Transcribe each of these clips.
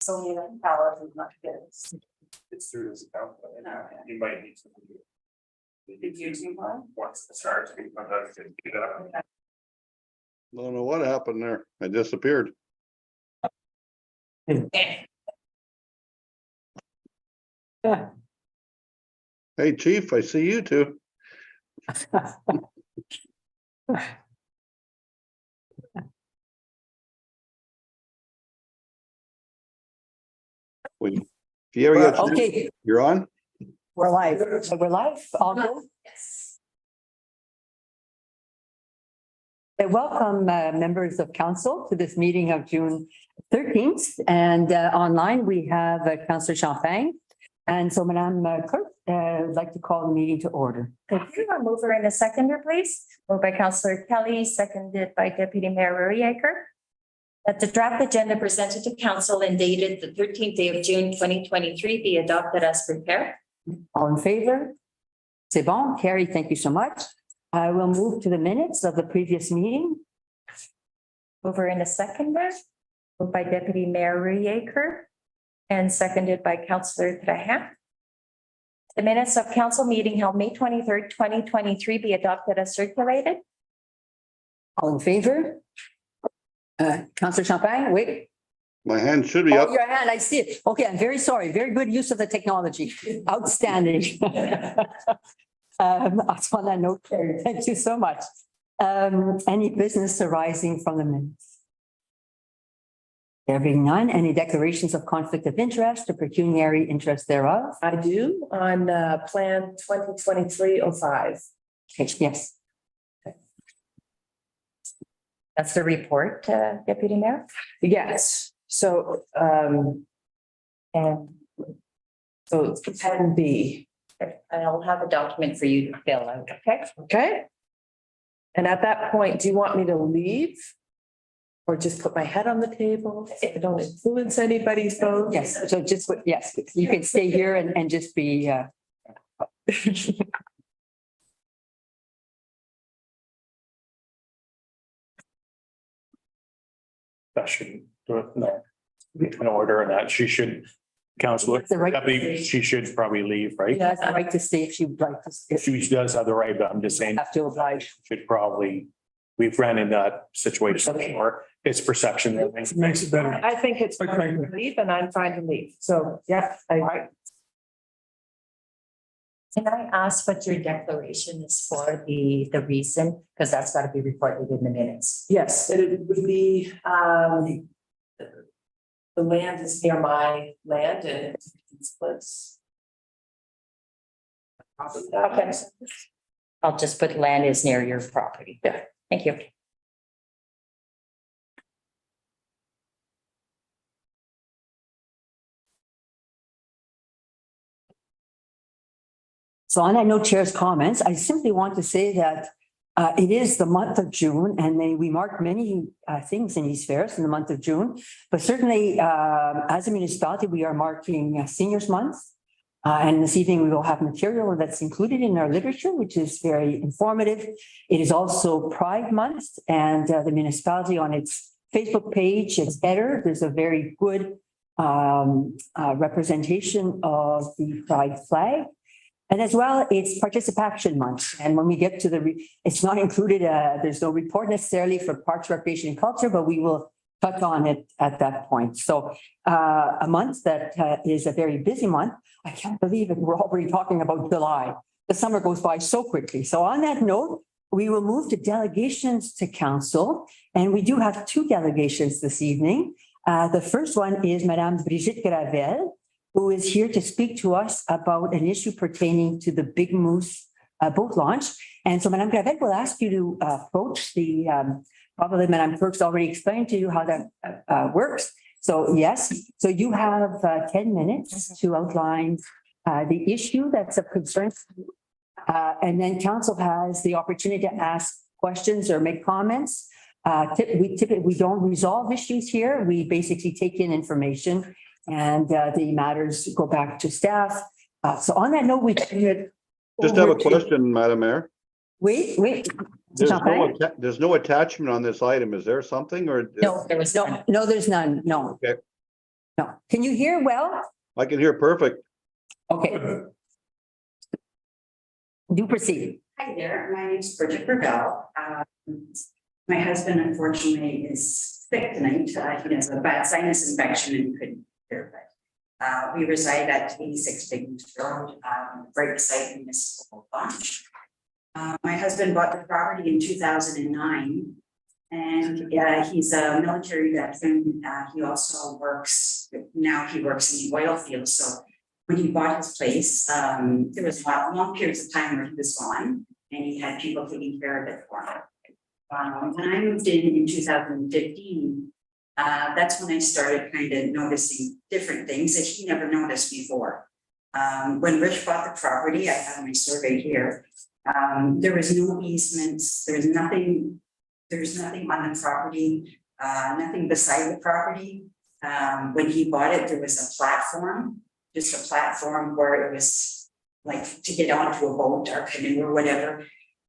so many ballots is not good. It's through this account, but Okay. you might need to. Did you do one? Once it starts, we sometimes can get it up. Don't know what happened there. I disappeared. Hey, chief, I see you too. If you ever get, Okay, you're on? we're live. We're live. All good. Welcome, members of council, to this meeting of June 13th. And online, we have Councillor Champagne. And so, Madame Clerk, I'd like to call the meeting to order. Thank you. A mover and a seconder, please. Moved by Councillor Kelly, seconded by Deputy Mayor Ruriaker. That the draft agenda presented to council and dated the 13th day of June 2023 be adopted as prepared. All in favor? C'est bon, Carrie, thank you so much. I will move to the minutes of the previous meeting. Mover and a seconder. Moved by Deputy Mayor Ruriaker and seconded by Councillor Trahan. The minutes of council meeting held May 23rd, 2023 be adopted as circulated. All in favor? Councillor Champagne, wait. My hand should be up. Oh, your hand, I see it. Okay, I'm very sorry. Very good use of the technology. Outstanding. On that note, Carrie, thank you so much. Any business arising from the minutes? There being none, any declarations of conflict of interest or pecuniary interest thereof? I do on Plan 2023-05. Yes, That's the report, Deputy Mayor. Yes, so And so 10B, I'll have a document for you to fill out, okay? okay? And at that point, do you want me to leave? Or just put my head on the table? I don't influence anybody's vote? yes. So just, yes, you can stay here and just be, That shouldn't do it, no. In order and that she should, Councilor, The right- she should probably leave, right? she has the right to stay if she would like to, if you She does have the right, but I'm just saying, have to oblige. should probably, we've ran in that situation before. It's perception. I think. Makes it better. I think it's fine to leave and I'm fine to leave. So, yeah, I Can I ask what your declaration is for the reason? Because that's got to be reported in the minutes. yes, it would be the land is near my land and it splits. Okay. I'll just put land is near your property. Yeah. Thank you. So on that note, Chair's comments, I simply want to say that it is the month of June and we mark many things in East Ferris in the month of June. But certainly, as a municipality, we are marking Seniors Month. And this evening we will have material that's included in our literature, which is very informative. It is also Pride Month and the municipality on its Facebook page, its header, there's a very good representation of the Pride flag. And as well, it's Participation Month. And when we get to it's not included, there's no report necessarily for Parks, Recreation and Culture, but we will touch on it at that point. So a month that is a very busy month. I can't believe it. We're already talking about July. The summer goes by so quickly. So on that note, we will move to delegations to council. And we do have two delegations this evening. The first one is Madame Brigitte Gravel, who is here to speak to us about an issue pertaining to the Big Moose boat launch. And so Madame Gravel will ask you to approach the, probably Madame Clerk's already explained to you how that works. So yes, so you have 10 minutes to outline the issue that's of concern. And then council has the opportunity to ask questions or make comments. We don't resolve issues here. We basically take in information and the matters go back to staff. So on that note, we Just have a question, Madam Mayor. Wait. There's no attachment on this item. Is there something or? No, there was No, there's none. No. Okay. No, can you hear well? I can hear perfect. Okay. Do proceed. Hi there, my name is Bridget Gravel. My husband unfortunately is sick tonight. He has a bad sinus infection and couldn't hear. We reside at 86 Big Moose Road, right beside the municipal launch. My husband bought the property in 2009. And he's a military veteran. He also works, now he works in the oil field. So when he bought his place, there was long periods of time where he was gone and he had people taking care of it for him. When I moved in 2015, that's when I started kind of noticing different things that he never noticed before. When Rich bought the property, I have my survey here. There was no easements, there was nothing on the property, nothing beside the property. When he bought it, there was a platform, just a platform where it was like to get onto a boat or canoe or whatever.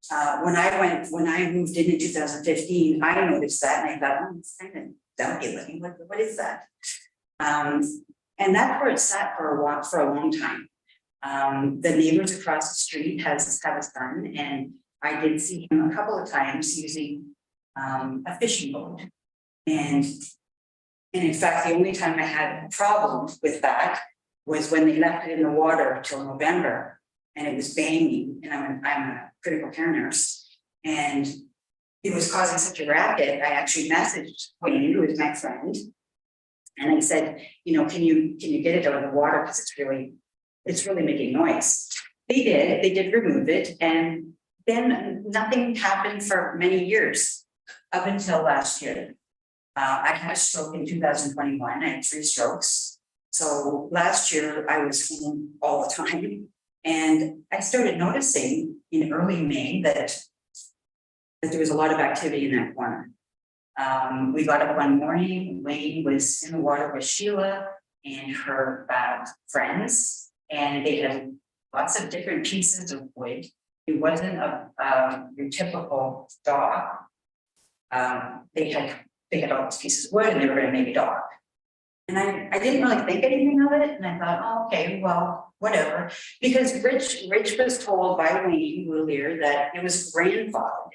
When I moved in 2015, I noticed that and I thought, oh, it's kind of dumpy looking. What is that? And that's where it sat for a long time. The neighbors across the street have a son, and I did see him a couple of times using a fishing boat. And in fact, the only time I had a problem with that was when they left it in the water till November and it was banging, and I'm a critical care nurse, and it was causing such a racket. I actually messaged Wayne, who is my friend, and I said, you know, can you get it out of the water because it's really making noise. They did remove it, and then nothing happened for many years. Up until last year. I had a stroke in 2021, I had 3 strokes. So last year I was home all the time. And I started noticing in early May that there was a lot of activity in that corner. We got up one morning, Wayne was in the water with Sheila and her friends, and they had lots of different pieces of wood. It wasn't your typical dock. They had all these pieces of wood and they were gonna make a dock. And I didn't really think anything of it, and I thought, oh, okay, well, whatever. Because Rich was told by Wayne earlier that it was grandfathered.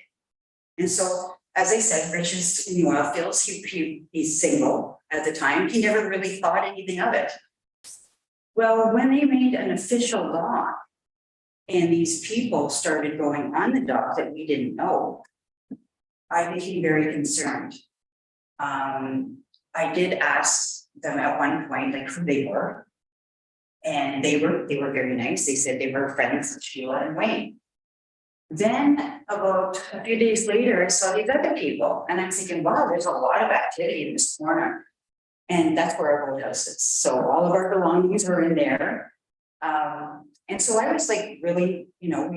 And so, as I said, Rich is in the oil fields, he's single at the time, he never really thought anything of it. Well, when they made an official dock, and these people started going on the dock that we didn't know, I became very concerned. I did ask them at one point, like, who they were. And they were very nice. They said they were friends with Sheila and Wayne. Then about a few days later, I saw these other people and I'm thinking, wow, there's a lot of activity in this corner. And that's where our boathouse is. So all of our belongings are in there. And so I was like, really, you know,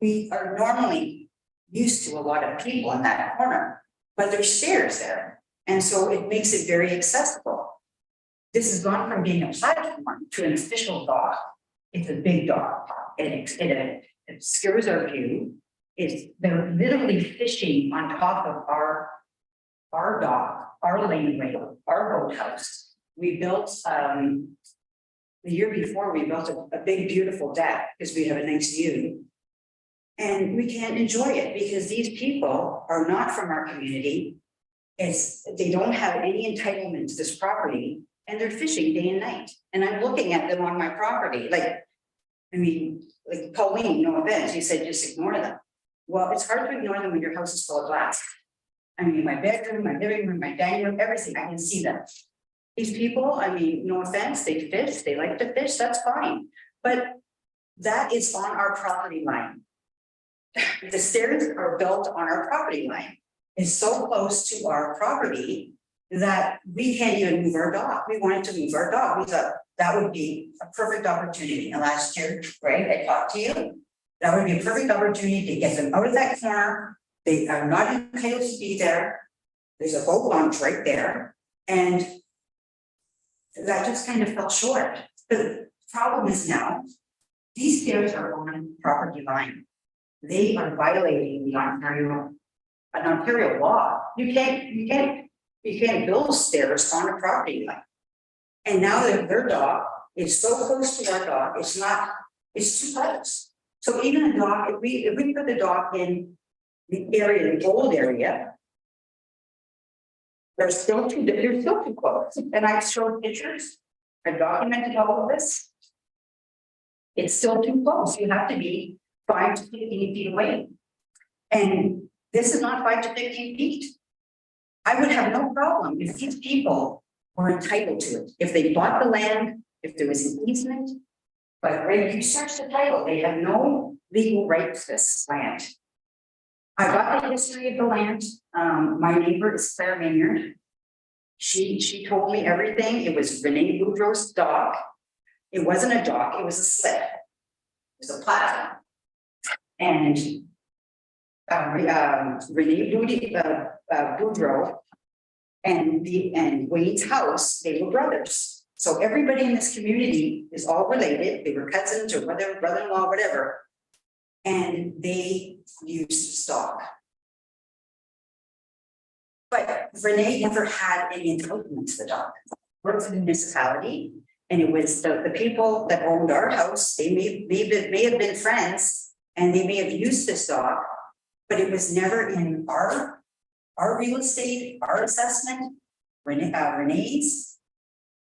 we are normally used to a lot of people in that corner, but there's stairs there. And so it makes it very accessible. This has gone from being a platform to an official dock. It's a big dock and it obscures our view. They're literally fishing on top of our dock, our laneway, our boathouse. We built, the year before we built a big, beautiful deck because we have a nice view. And we can't enjoy it because these people are not from our community. They don't have any entitlement to this property and they're fishing day and night. And I'm looking at them on my property, like Pauline, no offense, you said just ignore them. Well, it's hard to ignore them when your house is full of glass. I mean, my bedroom, my living room, my dining room, everything, I can see them. These people, I mean, no offense, they fish, they like to fish, that's fine. But that is on our property line. The stairs are built on our property line. It's so close to our property that we can't even move our dog. We wanted to move our dog. We thought that would be a perfect opportunity. And last year, right, I talked to you. That would be a perfect opportunity to get them out of that corner. They are not entitled to be there. There's a boat launch right there. And that just kind of fell short. The problem is now, these stairs are on property line. They are violating the Ontario law. You can't You can't build stairs on a property line. And now their dock is so close to our dock, it's too close. So even a dock, if we put the dock in the area, the old area. They're still too close. And I showed pictures, I documented all of this. It's still too close. You have to be 5 to 15 feet away. And this is not 5 to 15 feet. I would have no problem if these people were entitled to it. If they bought the land, if there was an easement. But when you search the title, they have no legal right to this land. I got the history of the land. My neighbor is Claire Maynard. She told me everything. It was Renee Boudreau's dock. It wasn't a dock, it was a slip. It was a platform. And Renee Boudreau and Wayne's house, they were brothers. So everybody in this community is all related. They were cousins or brother-in-law, whatever. And they used stock. But Renee never had any entitlement to the dock. Worked for the municipality, and it was the people that owned our house, they may have been friends, and they may have used this dock, but it was never in our real estate, our assessment, Renee's,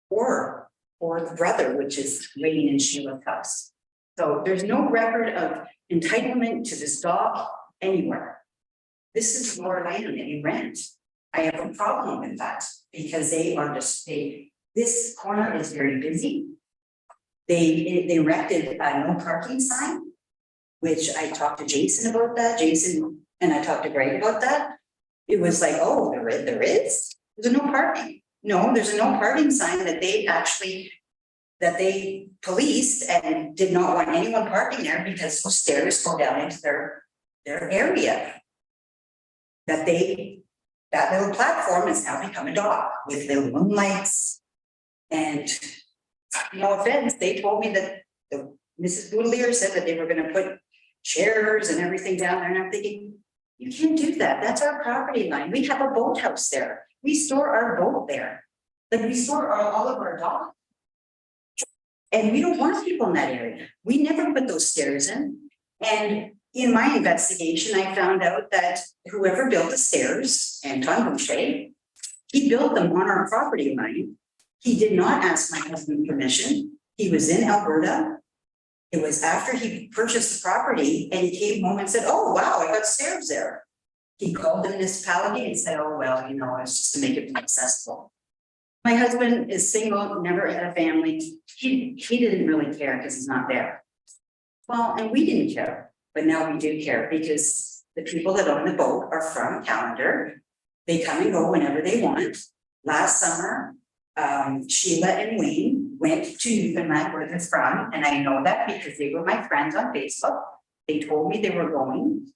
or the brother, which is Wayne and Sheila's house. So there's no record of entitlement to this dock anywhere. This is your land that you rent. I have a problem with that because this corner is very busy. They erected a no parking sign, which I talked to Jason about that, and I talked to Greg about that. It was like, oh, there is? There's no parking. No, there's a no parking sign that they policed and did not want anyone parking there because those stairs go down into their area. That little platform has now become a dock with little moonlights. And no offense, they told me that Mrs. Boudelier said that they were gonna put chairs and everything down there, and I'm thinking, you can't do that, that's our property line, we have a boathouse there, we store our boat there. Like we store all of our dock. And we don't want people in that area, we never put those stairs in. And in my investigation, I found out that whoever built the stairs, Anton Boucher, he built them on our property line. He did not ask my husband permission. He was in Alberta. It was after he purchased the property and he came home and said, oh, wow, I got stairs there. He called the municipality and said, oh, well, it's just to make it more accessible. My husband is single, never had a family. He didn't really care because he's not there. Well, and we didn't care. But now we do care because the people that own the boat are from Callander. They come and go whenever they want. Last summer, Sheila and Wayne went to Newfoundland where they're from. And I know that because they were my friends on Facebook. They told me they were going.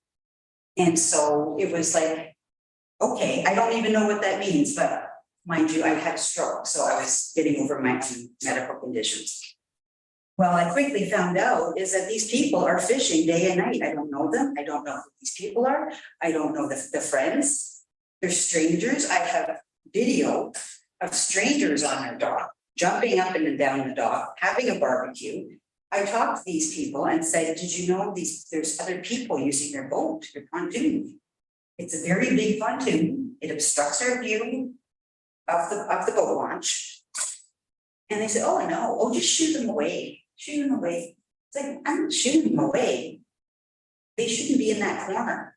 And so it was like, okay, I don't even know what that means, but mind you, I had a stroke. So I was getting over my own medical conditions. Well, I quickly found out is that these people are fishing day and night. I don't know them. I don't know who these people are. I don't know the friends. They're strangers. I have video of strangers on their dock, jumping up and down the dock, having a barbecue. I talked to these people and said, did you know there's other people using their boat, their pontoon? It's a very big pontoon. It obstructs our view of the boat launch. And they said, oh, no, oh, just shoot them away. Shoot them away. It's like, I'm not shooting them away. They shouldn't be in that corner.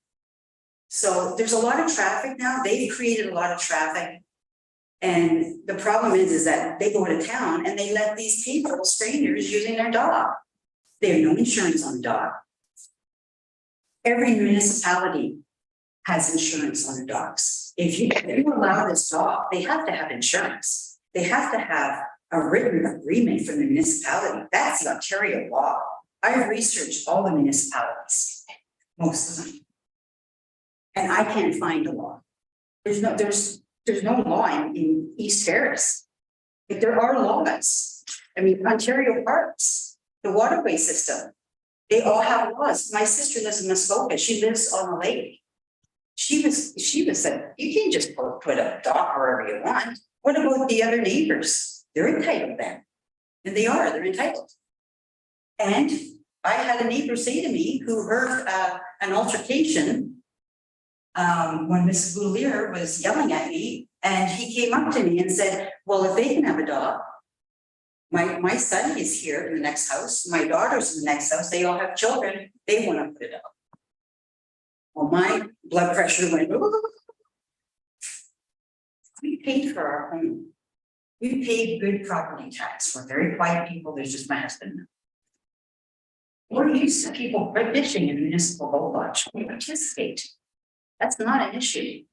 So there's a lot of traffic now. They've created a lot of traffic. And the problem is that they go to town and they let these people, strangers, using their dock. They have no insurance on the dock. Every municipality has insurance on the docks. If you allow this dock, they have to have insurance. They have to have a written agreement from the municipality. That's the Ontario law. I've researched all the municipalities, most of them. And I can't find a law. There's no law in East Terrace. If there are laws, I mean, Ontario Parks, the waterway system, they all have laws. My sister lives in Muskoka. She lives on the lake. She was she was said, you can't just put a dock wherever you want. What about the other neighbors? They're entitled then. And they're entitled. And I had a neighbor say to me who heard an altercation when Mrs. Boulier was yelling at me, and he came up to me and said, well, if they can have a dog, my son is here in the next house, my daughter's in the next house, they all have children, they want to put a dog. Well, my blood pressure went. We paid for our home. We paid good property tax. We're very quiet people. There's just my husband. We're used to people fishing in municipal boat launch. We participate. That's not an issue.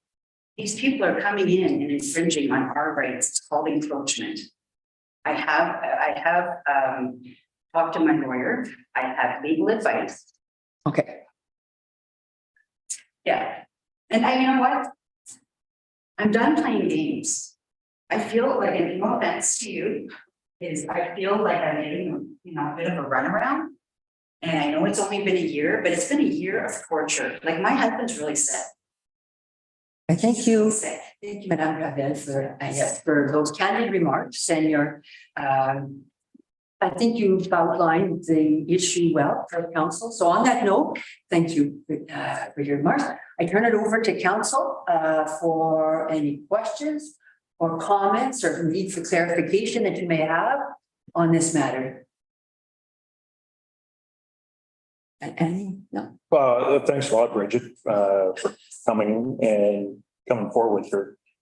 These people are coming in and infringing on our rights. It's called encroachment. I have talked to my lawyer. I have legal advice. Okay. Yeah. And you know what? I'm done playing games. I feel like, and no offense to you, I feel like I'm getting, a bit of a runaround. And I know it's only been a year, but it's been a year of torture. Like my husband's really sad. I thank you. Sick. Thank you, Madame Gravel, for those candid remarks and your, I think you've outlined the issue well for council. So on that note, thank you for your remarks. I turn it over to council for any questions or comments or need for clarification that you may have on this matter. Any? No. Thanks a lot, Bridget, for coming forward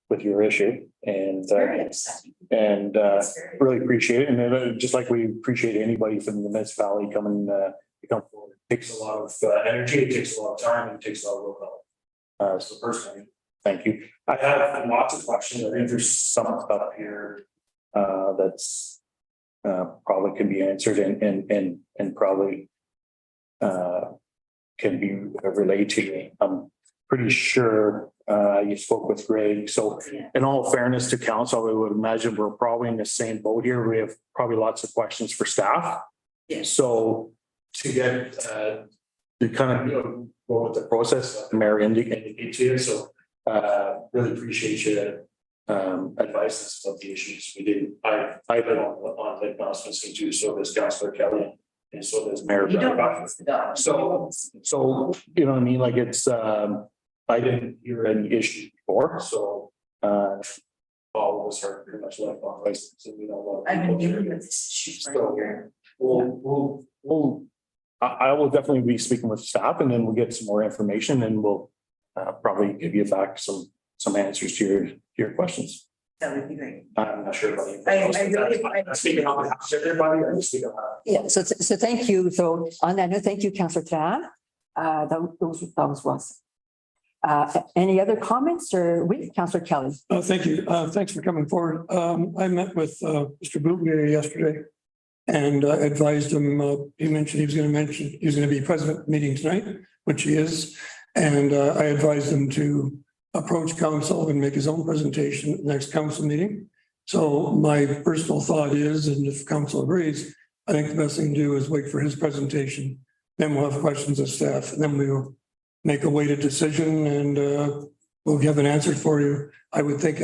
with your issue and, Very upsetting. and really appreciate it. And then just like we appreciate anybody from the municipality coming, to come forward. It takes a lot of energy, it takes a lot of time, and it takes a lot of willpower. So personally, thank you. I have lots of questions. I think there's some stuff here that's probably can be answered and probably can be relayed to me. I'm pretty sure you spoke with Greg. So in all fairness to council, I would imagine we're probably in the same boat here. We have probably lots of questions for staff. Yes. So to get to kind of go with the process, Mayor indicated to you. So really appreciate you advice us about the issues. We did. I've been on the announcements too. So does Councillor Kelly. And so does Mayor. You don't know the dog. So you know what I mean? Like it's I didn't hear any issue before, so all of us are pretty much like on license and we know. I've been dealing with this issue for a year. I will definitely be speaking with staff and then we'll get some more information and we'll probably give you back some answers to your questions. That would be great. I'm not sure about you. I'm speaking on behalf of everybody. I'm speaking on. Yeah, so thank you. So on that note, thank you, Councillor Tan. That was well said. Any other comments or Councillor Kelly? Thank you. Thanks for coming forward. I met with Mr. Boulier yesterday and advised him, he mentioned he was going to be president of the meeting tonight, which he is. And I advised him to approach council and make his own presentation at the next council meeting. So my personal thought is, and if council agrees, I think the best thing to do is wait for his presentation. Then we'll have questions of staff and then we'll make a weighted decision and we'll have an answer for you, I would think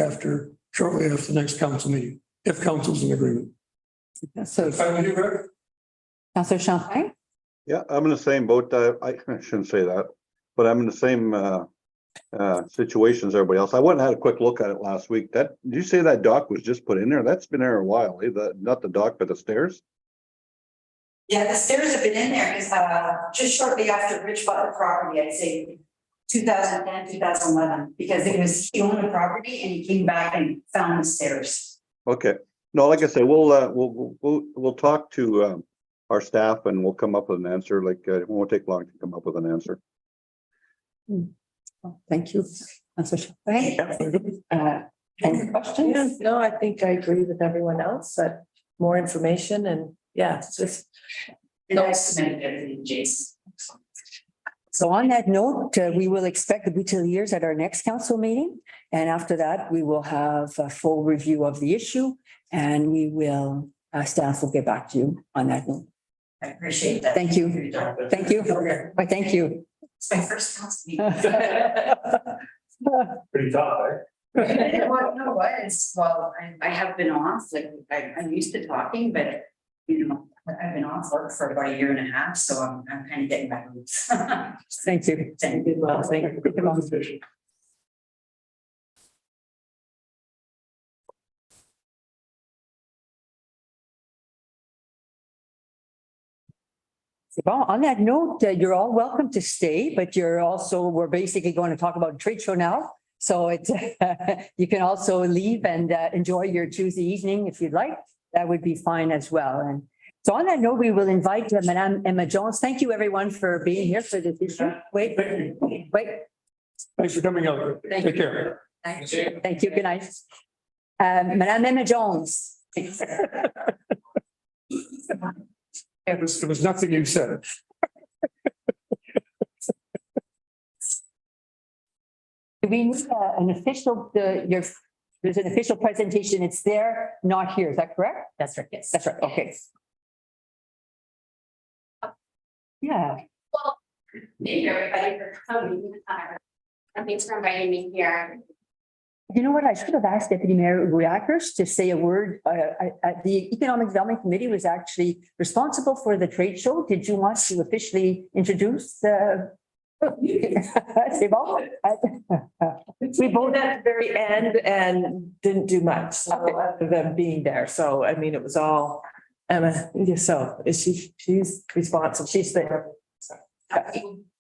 shortly after the next council meeting, if council's in agreement. So Councillor Champagne? Yeah, I'm in the same boat. I shouldn't say that, but I'm in the same situation as everybody else. I went and had a quick look at it last week. Did you say that dock was just put in there? That's been there a while, eh? Not the dock, but the stairs? Yeah, the stairs have been in there because just shortly after Rich bought the property, I'd say 2010, 2011, because he owned the property and he came back and found the stairs. Okay. No, like I said, we'll talk to our staff and we'll come up with an answer. Like it won't take long to come up with an answer. Thank you. Councillor Champagne. Any questions? Yeah, no, I think I agree with everyone else that more information and it's just. And I submitted everything, Jason. So on that note, we will expect the Boutilliers at our next council meeting. And after that, we will have a full review of the issue and we will, staff will get back to you on that note. I appreciate that. Thank you. Thank you. Thank you. It's my first council meeting. Pretty tough, eh? Well, no, I have been off, like, I'm used to talking, but, you know, I've been off work for about a year and a half, so I'm kind of getting my roots. Thank you. Thank Good, well, thank you. Good presentation. Well, on that note, you're all welcome to stay, but we're basically going to talk about trade show now. So you can also leave and enjoy your Tuesday evening if you'd like. That would be fine as well. And so on that note, we will invite Madame Emma Jones. Thank you, everyone, for being here for this issue. Wait. Thanks for coming out. Thank Take care. Thank you. Good night. Madame Emma Jones. It was nothing you said. Do we need an official, there's an official presentation. It's there, not here. Is that correct? That's right, yes. That's right. Okay. Yeah. Thank you, everybody, for coming. And thanks for inviting me here. You know what? I should have asked Deputy Mayor Rouliakhurst to say a word. The Economic Development Committee was actually responsible for the trade show. Did you want to officially introduce the? C'est bon? We both at the very end and didn't do much, so other than being there. So, I mean, it was all Emma. So she's responsible. She's there. So,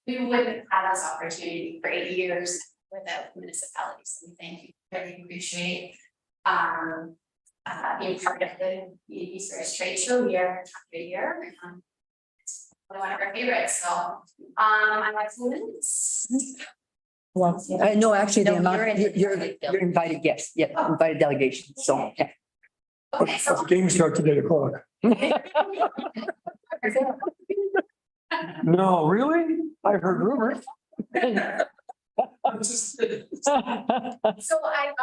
We wouldn't have this opportunity for 8 years without municipalities. So we thank you. Really appreciate being part of the East Coast Trade Show year after year. It's one of our favorites. So I like minutes. Well, No, actually, the No, amount, you're you're invited guests. Yeah, invited delegation. So, yeah. Okay, so The game starts at 8 o'clock. No, really? I heard rumors. So I'm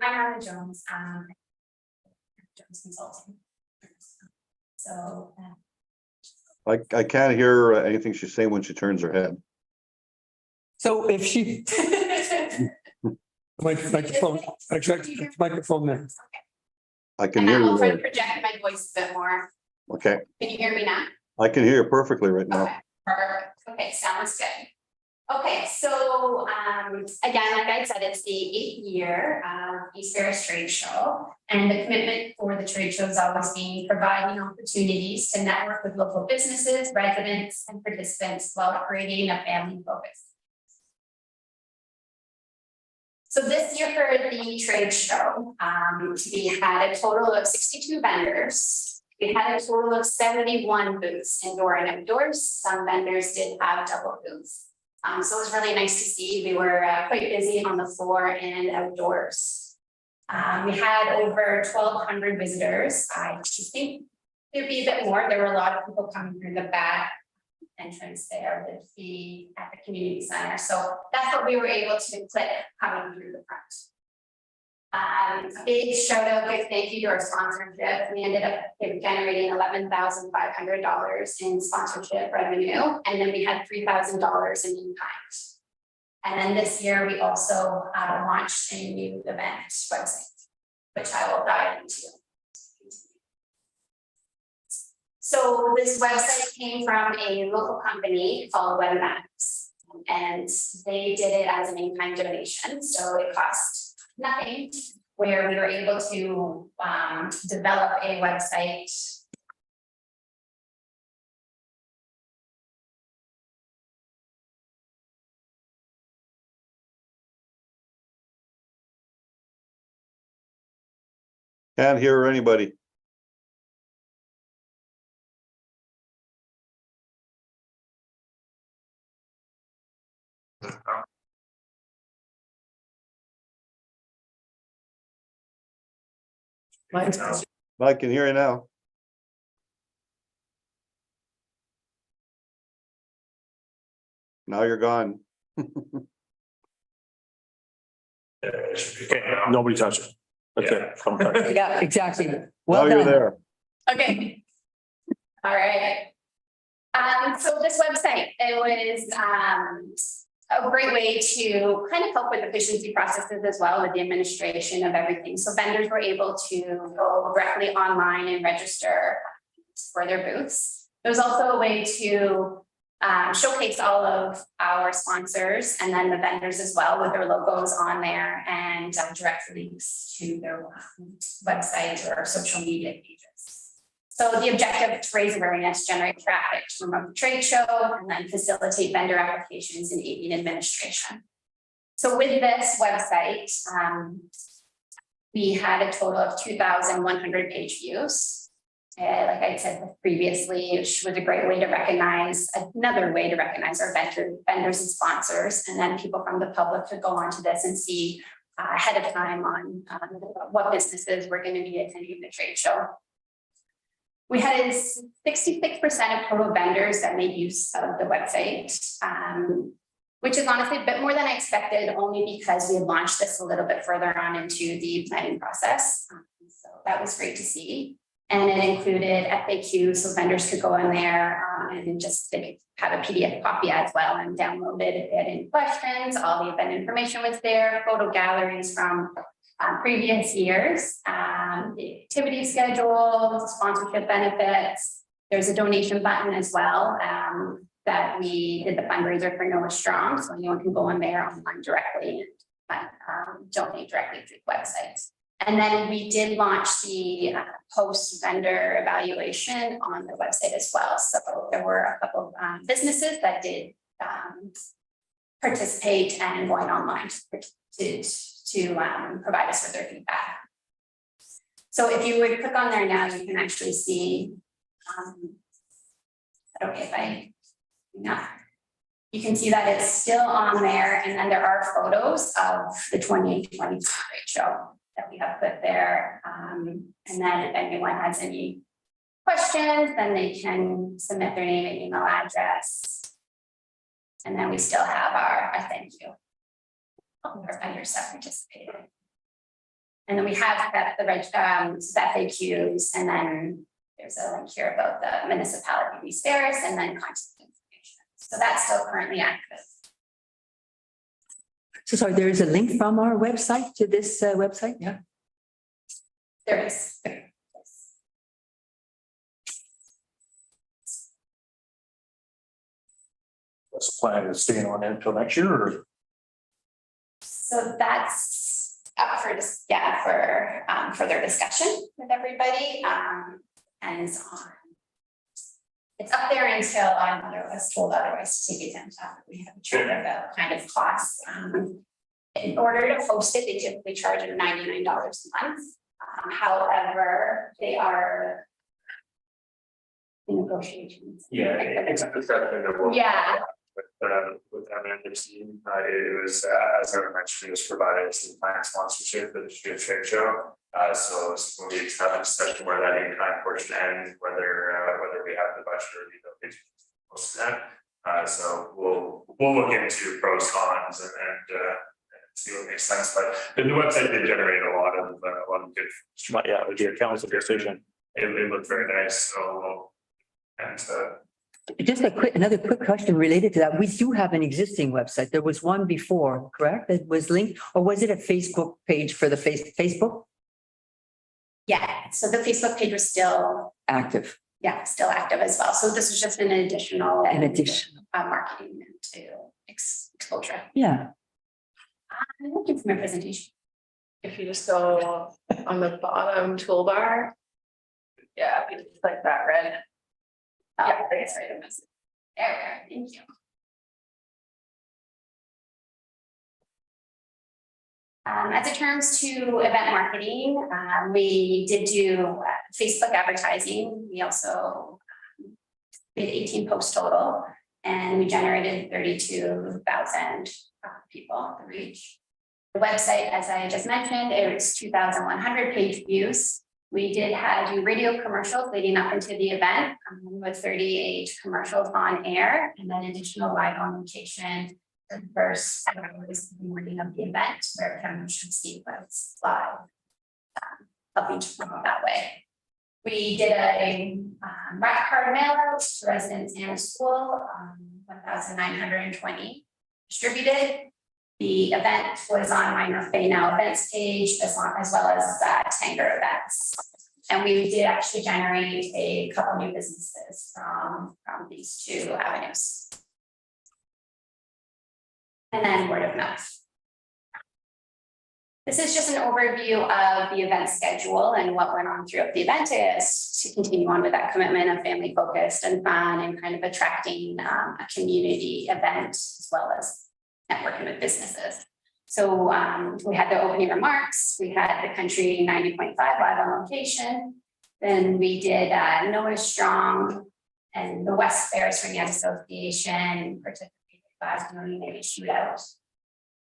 Anna Jones, Jones Consulting. So I can't hear anything she's saying when she turns her head. So if she, Microphone, microphone there. I can and hear I'll try to you. project my voice a bit more. Okay, Can you hear me now? I can hear you perfectly right now. Okay, perfect. Okay, sounds good. Okay, so again, like I said, it's the 8th year of East Ferris Trade Show. And the commitment for the trade show has always been providing opportunities to network with local businesses, residents, and participants while creating a family focus. So this year for the trade show, we had a total of 62 vendors. We had a total of 71 booths, indoor and outdoors. Some vendors did have double booths. So it was really nice to see. We were quite busy on the floor and outdoors. We had over 1,200 visitors. I think there'd be a bit more. There were a lot of people coming through the back entrance there at the community center. So that's what we were able to clip coming through the front. A big shout out, big thank you to our sponsorship. We ended up generating $11,500 in sponsorship revenue, and then we had $3,000 in kind. And then this year we also launched a new event website, which I will dive into. So this website came from a local company called WebMax, and they did it as an in-kind donation. So it cost nothing, where we were able to develop a website. Can't hear anybody. Mine's I can hear you now. Now you're gone. Okay, nobody touch it. Okay, come back. yeah, exactly. Now Well you're done. there. Okay. All right. So this website, it was a great way to kind of help with efficiency processes as well with the administration of everything. So vendors were able to go directly online and register for their booths. There was also a way to showcase all of our sponsors and then the vendors as well with their logos on there and direct links to their websites or social media pages. So the objective is to raise awareness, generate traffic, to promote the trade show, and then facilitate vendor applications and aid in administration. So with this website, we had a total of 2,100 page views. Like I said previously, which was a great way to recognize, another way to recognize our vendors and sponsors. And then people from the public could go onto this and see ahead of time on what businesses were going to be attending the trade show. We had 66% of total vendors that made use of the website, which is honestly a bit more than I expected, only because we had launched this a little bit further on into the planning process. So that was great to see. And it included FAQs, so vendors could go in there and just they could have a PDF copy as well and download it if they had any questions. All the event information was there, photo galleries from previous years, the activity schedule, sponsorship benefits. There's a donation button as well that we did the fundraiser for Noah Strong, so anyone can go in there online directly and donate directly through the website. And then we did launch the post vendor evaluation on the website as well. So there were a couple of businesses that did participate and going online to provide us with their feedback. So if you would click on there now, you can actually see, okay, if I, no, you can see that it's still on there, and then there are photos of the 2022 trade show that we have put there. And then if anyone has any questions, then they can submit their name and email address. And then we still have our thank you. Our vendors that participated. And then we have got the FAQs, and then there's a link here about the municipality of East Ferris and then contact information. So that's still currently active. So sorry, there is a link from our website to this website? Yeah. There is. What's the plan, is staying on until next year, or? So that's up for further discussion with everybody. And it's up there until I'm otherwise told otherwise to take it down. We have a chart of kind of costs. In order to host it, they typically charge $99 a month. However, they are in negotiations. Yeah, it's a discussion that we'll. Yeah. With them and their team, it was, as I mentioned, it was provided some client sponsorship for the trade show. So we'll be having a discussion where that in-kind portion ends, whether we have the budget or the ability to post that. So we'll look into pros, cons, and see what makes sense. But the website did generate a lot of good. Yeah, it would be a council decision. It looked very nice. So Just another quick question related to that. We do have an existing website. There was one before, correct? That was linked, or was it a Facebook page for the Facebook? Yeah, so the Facebook page was still Active. still active as well. So this is just an additional marketing to exposure. Yeah. I'm looking for my presentation. If you just go on the bottom toolbar. Yeah, we just like that red. Oh, that's right. There we go. Thank you. As it turns to event marketing, we did do Facebook advertising. We also did 18 posts total, and we generated 32,000 people to reach. The website, as I just mentioned, it was 2,100 page views. We did do radio commercials leading up into the event with 38 commercials on air, and then additional live on location the first hours of the morning of the event, where promotion sequence live, helping to promote that way. We did a rack card mail out to residents and school, 1,920. distributed. The event was on my North Bay Now events page as well as Tanger events. And we did actually generate a couple new businesses from these two avenues. And then word of mouth. This is just an overview of the event schedule and what went on throughout the event is to continue on with that commitment of family focused and fun and kind of attracting a community event as well as networking with businesses. So we had the opening remarks, we had the country 90.5 live on location. Then we did Noah Strong and the West Ferris Ringette Association participated last morning in a shootout.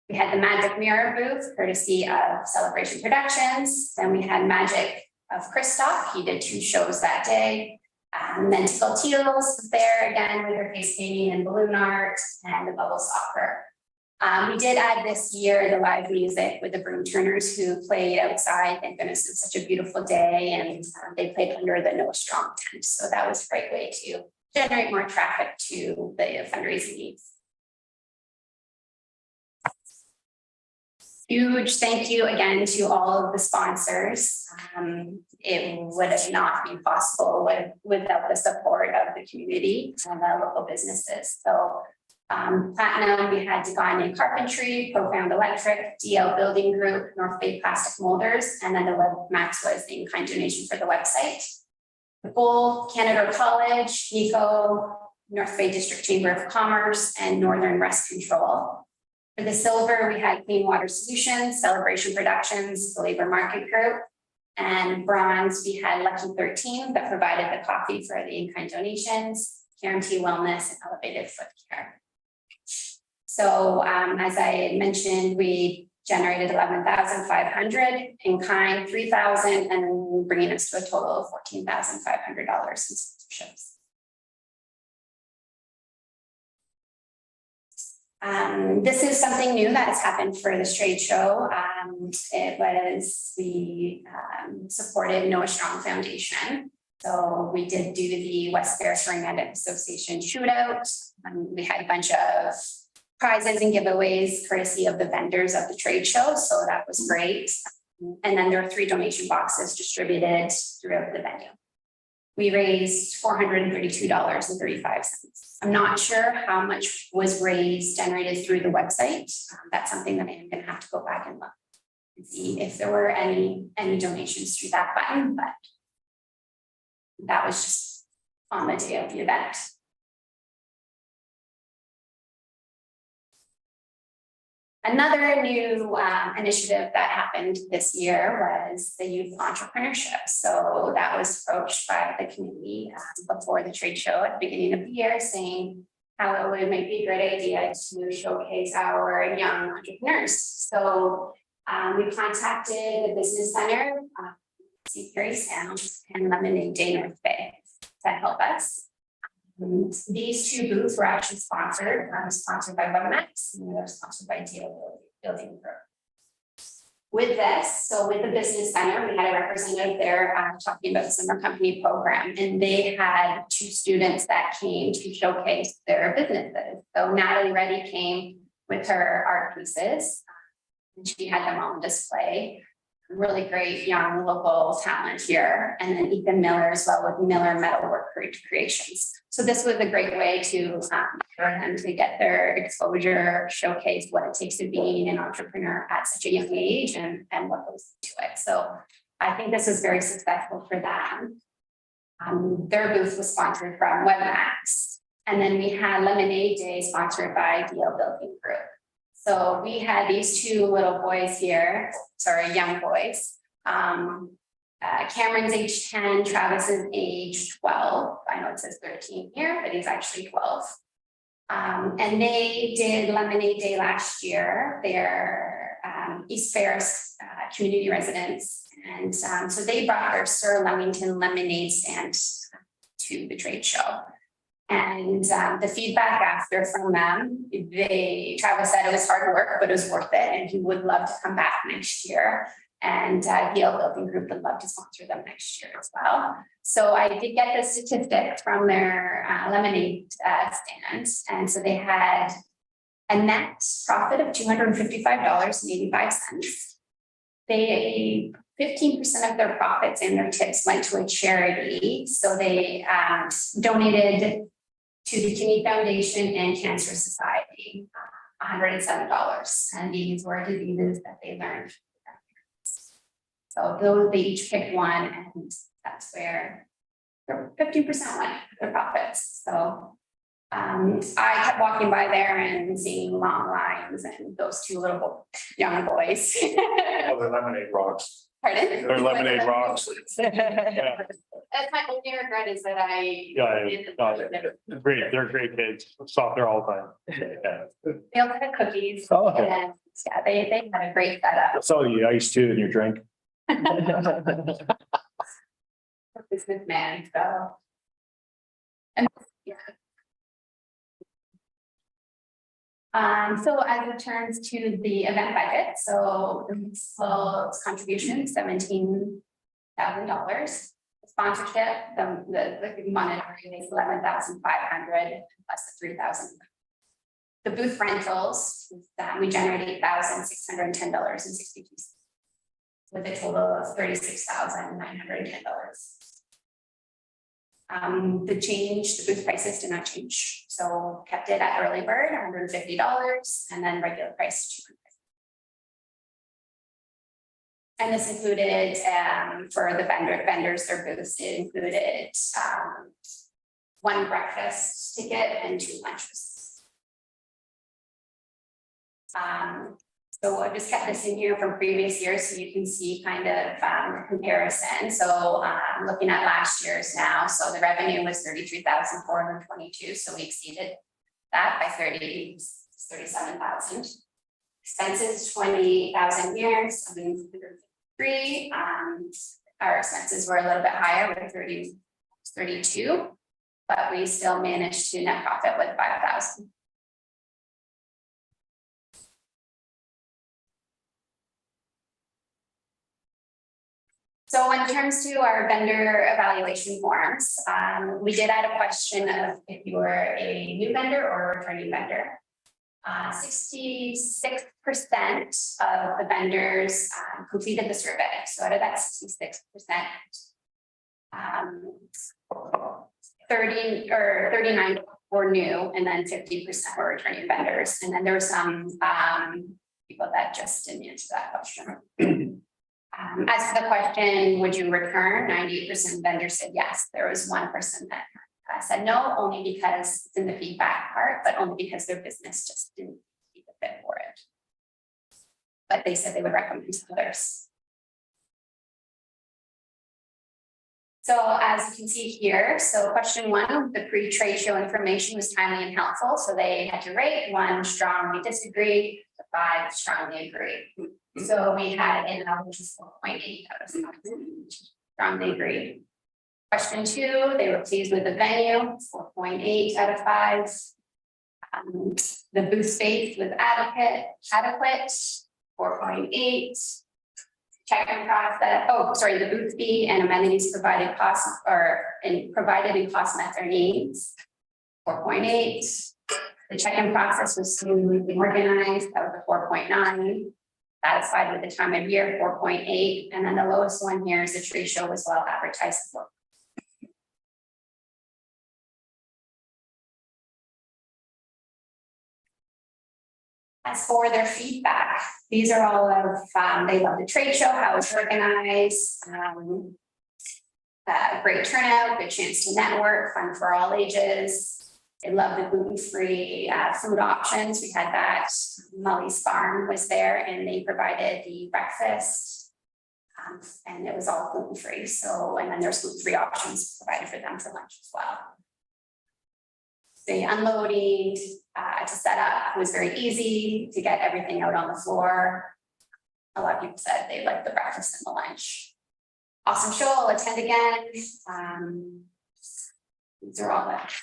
We had the Magic Mirror booth, courtesy of Celebration Productions. Then we had Magic of Kristoff. He did 2 shows that day. Mentical Teals was there again with her face painting and balloon art and the bubble soccer. We did add this year the live music with the Broom Turners who played outside. Thank goodness it was such a beautiful day and they played under the Noah Strong tent. So that was a great way to generate more traffic to the fundraising needs. Huge thank you again to all of the sponsors. It would have not been possible without the support of the community and the local businesses. So Platinum, we had Devine Carpentry, Profound Electric, DL Building Group, North Bay Plastic Molders, and then the Web Max was the in-kind donation for the website. The Gold, Canada College, NICO, North Bay District Chamber of Commerce, and Northern Rest Control. For the silver, we had Clean Water Solutions, Celebration Productions, the Labor Market Group, and bronze, we had Lucky 13 that provided the coffee for the in-kind donations, Guarantee Wellness, and Elevated Foot Care. So as I had mentioned, we generated 11,500 in kind, 3,000, and bringing us to a total of $14,500 in sponsorships. This is something new that has happened for this trade show. We supported Noah Strong Foundation. So we did do the West Ferris Ringette Association shootout. We had a bunch of prizes and giveaways courtesy of the vendors of the trade show. So that was great. And then there were 3 donation boxes distributed throughout the venue. We raised $432.35. I'm not sure how much was raised, generated through the website. That's something that I'm going to have to go back and look and see if there were any donations through that button, but that was just on the day of the event. Another new initiative that happened this year was the youth entrepreneurship. So that was approached by the community before the trade show at the beginning of the year, saying how it would might be a great idea to showcase our young entrepreneurs. So we contacted the Business Center, St. Perry Sound, and Lemonade Day North Bay to help us. These 2 booths were actually sponsored. Sponsored by WebMax and they're sponsored by DL Building Group. With this, so with the Business Center, we had a representative there talking about the summer company program, and they had 2 students that came to showcase their businesses. So Natalie Reddy came with her art pieces, and she had them on display. Really great young local talent here, and then Ethan Miller as well with Miller Metalwork Creations. So this was a great way to for them to get their exposure, showcase what it takes to be an entrepreneur at such a young age and what goes into it. So I think this was very successful for them. Their booth was sponsored from WebMax, and then we had Lemonade Day sponsored by DL Building Group. So we had these 2 little boys here, young boys. Cameron's age 10, Travis is age 12. I know it says 13 here, but he's actually 12. And they did Lemonade Day last year. They're East Ferris community residents. And so they brought their Sir Leamington lemonade stand to the trade show. And the feedback after from them, Travis said it was hard work, but it was worth it. And he would love to come back next year. And DL Building Group would love to sponsor them next year as well. So I did get the statistic from their lemonade stand. And so they had a net profit of $255.85. They 15% of their profits and their tips went to a charity. So they donated to the Kidney Foundation and Cancer Society $107. And these were diseases that they learned. So those, they each picked one, and that's where 15% went, their profits. So I kept walking by there and seeing long lines and those two little young boys. Oh, the lemonade rocks. Pardon? They're lemonade rocks. That's my only regret is that I. Yeah, they're great. They're great kids. Stop there all the time. Yeah. They also had cookies. Oh, okay. And yeah, they had a great setup. I saw the ice too in your drink. Businessman, so. And yeah. So as it turns to the event budget, so the municipal contribution, $17,000. Sponsorship, the monetary is $11,500 plus the $3,000. The booth rentals, we generate $8,610.62. With a total of $36,910. The booth prices did not change, so kept it at early bird, $150, and then regular price, $200. And this included, for the vendors, their booths, it included one breakfast ticket and 2 lunches. So I just kept this in here from previous years so you can see kind of comparison. So looking at last year's now, so the revenue was $33,422. So we exceeded that by 37,000. Expenses 20,000 here, 703. Our expenses were a little bit higher with 32, but we still managed to net profit with 5,000. So when it comes to our vendor evaluation forms, we did add a question of if you were a new vendor or a returning vendor. 66% of the vendors completed the survey. So out of that 66%, 39 were new, and then 50% were returning vendors. And then there were some people that just didn't answer that question. As for the question, would you return? 98% of vendors said yes. There was 1% that said no, only because it's in the feedback part, but only because their business just didn't see the fit for it. But they said they would recommend to others. So as you can see here, so question 1, the pre-trade show information was timely and helpful. So they had to rate 1, strongly disagree, 5, strongly agree. So we had an average of 4.8 out of 5. Strongly agree. Question 2, they were pleased with the venue, 4.8 out of 5. The booth space was adequate, 4.8. Check-in process, the booth fee and amenities provided in cost met their needs, 4.8. The check-in process was smoothly organized, that was a 4.9. Satisfied with the time of year, 4.8. And then the lowest one here is the trade show was well advertised. As for their feedback, these are all of, they love the trade show, how it's organized, great turnout, good chance to network, fun for all ages. They love the gluten-free food options. We had that. Mully's Farm was there and they provided the breakfast and it was all gluten-free. So, and then there's gluten-free options provided for them for lunch as well. The unloading to set up was very easy to get everything out on the floor. A lot of people said they liked the breakfast and the lunch. Awesome show, I'll attend again. These are all that.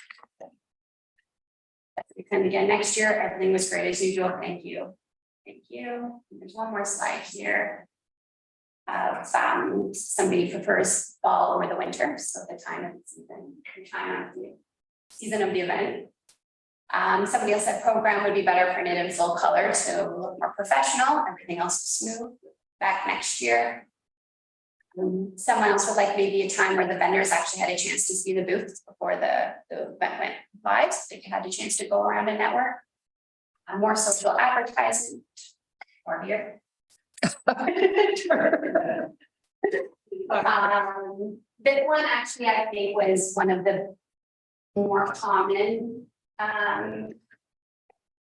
We come again next year, everything was great as usual, thank you. Thank you. There's one more slide here. Somebody prefers fall over the winter, so the time of the season of the event. Somebody else said program would be better printed in full color to look more professional, everything else is smooth, back next year. Someone else would like maybe a time where the vendors actually had a chance to see the booths before the event went live, so they had a chance to go around and network. More social advertising, or here. This one actually, I think, was one of the more common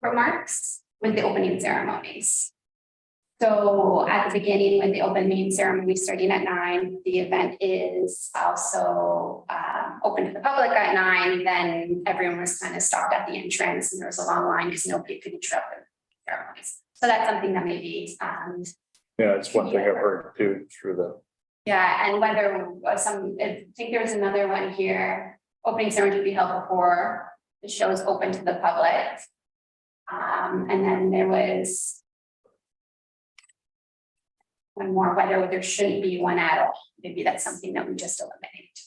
remarks with the opening ceremonies. So at the beginning, with the opening ceremony starting at 9, the event is also open to the public at 9. Then everyone was kind of stopped at the entrance, and there was a long line because nobody could interrupt the ceremonies. So that's something that maybe Yeah, it's one thing I've heard too through the. yeah, and whether I think there was another one here, opening ceremony to be held before the show is open to the public. And then there was one more, whether there shouldn't be one at all. Maybe that's something that we just eliminate.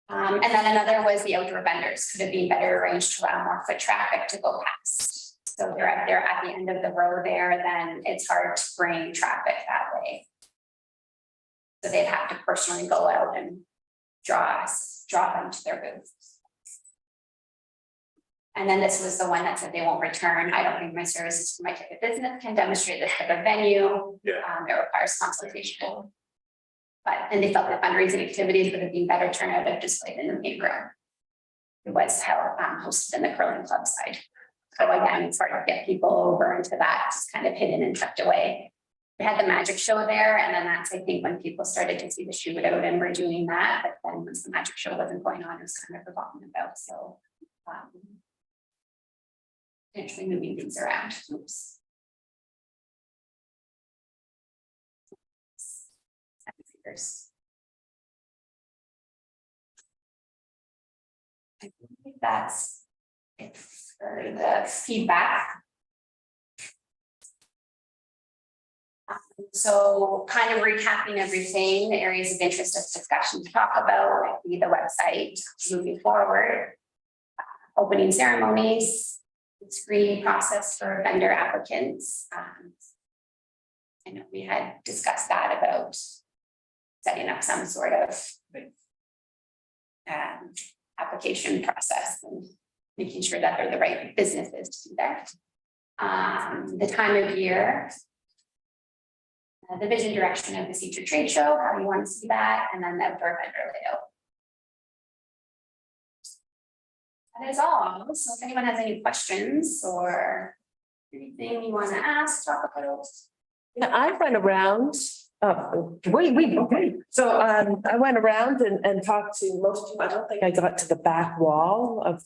And then another was the outdoor vendors. Could it be better arranged to allow more foot traffic to go past? So they're at the end of the row there, then it's hard to bring traffic that way. So they'd have to personally go out and draw them to their booths. And then this was the one that said they won't return. I don't need my services for my ticket business can demonstrate this type of venue. Yeah. It requires consultation. And they felt that fundraising activities would have been better turnout if displayed in the main room. It was held hosted in the curling club side. So again, it's hard to get people over into that, just kind of hidden and tucked away. We had the magic show there, and then that's, I think, when people started to see the shoot out and we're doing that. But then once the magic show wasn't going on, it was kind of forgotten about. So potentially moving things around. Oops. I think that's it for the feedback. So kind of recapping everything, the areas of interest of discussion to talk about, the website moving forward, opening ceremonies, screening process for vendor applicants. I know we had discussed that about setting up some sort of application process and making sure that they're the right businesses to do that. The time of year, the vision direction of the future trade show, how you want to see that, and then the outdoor vendor layout. That is all. So if anyone has any questions or anything you want to ask, talk about. Yeah, I went around. Okay. So I went around and talked to most people. I don't think I got to the back wall of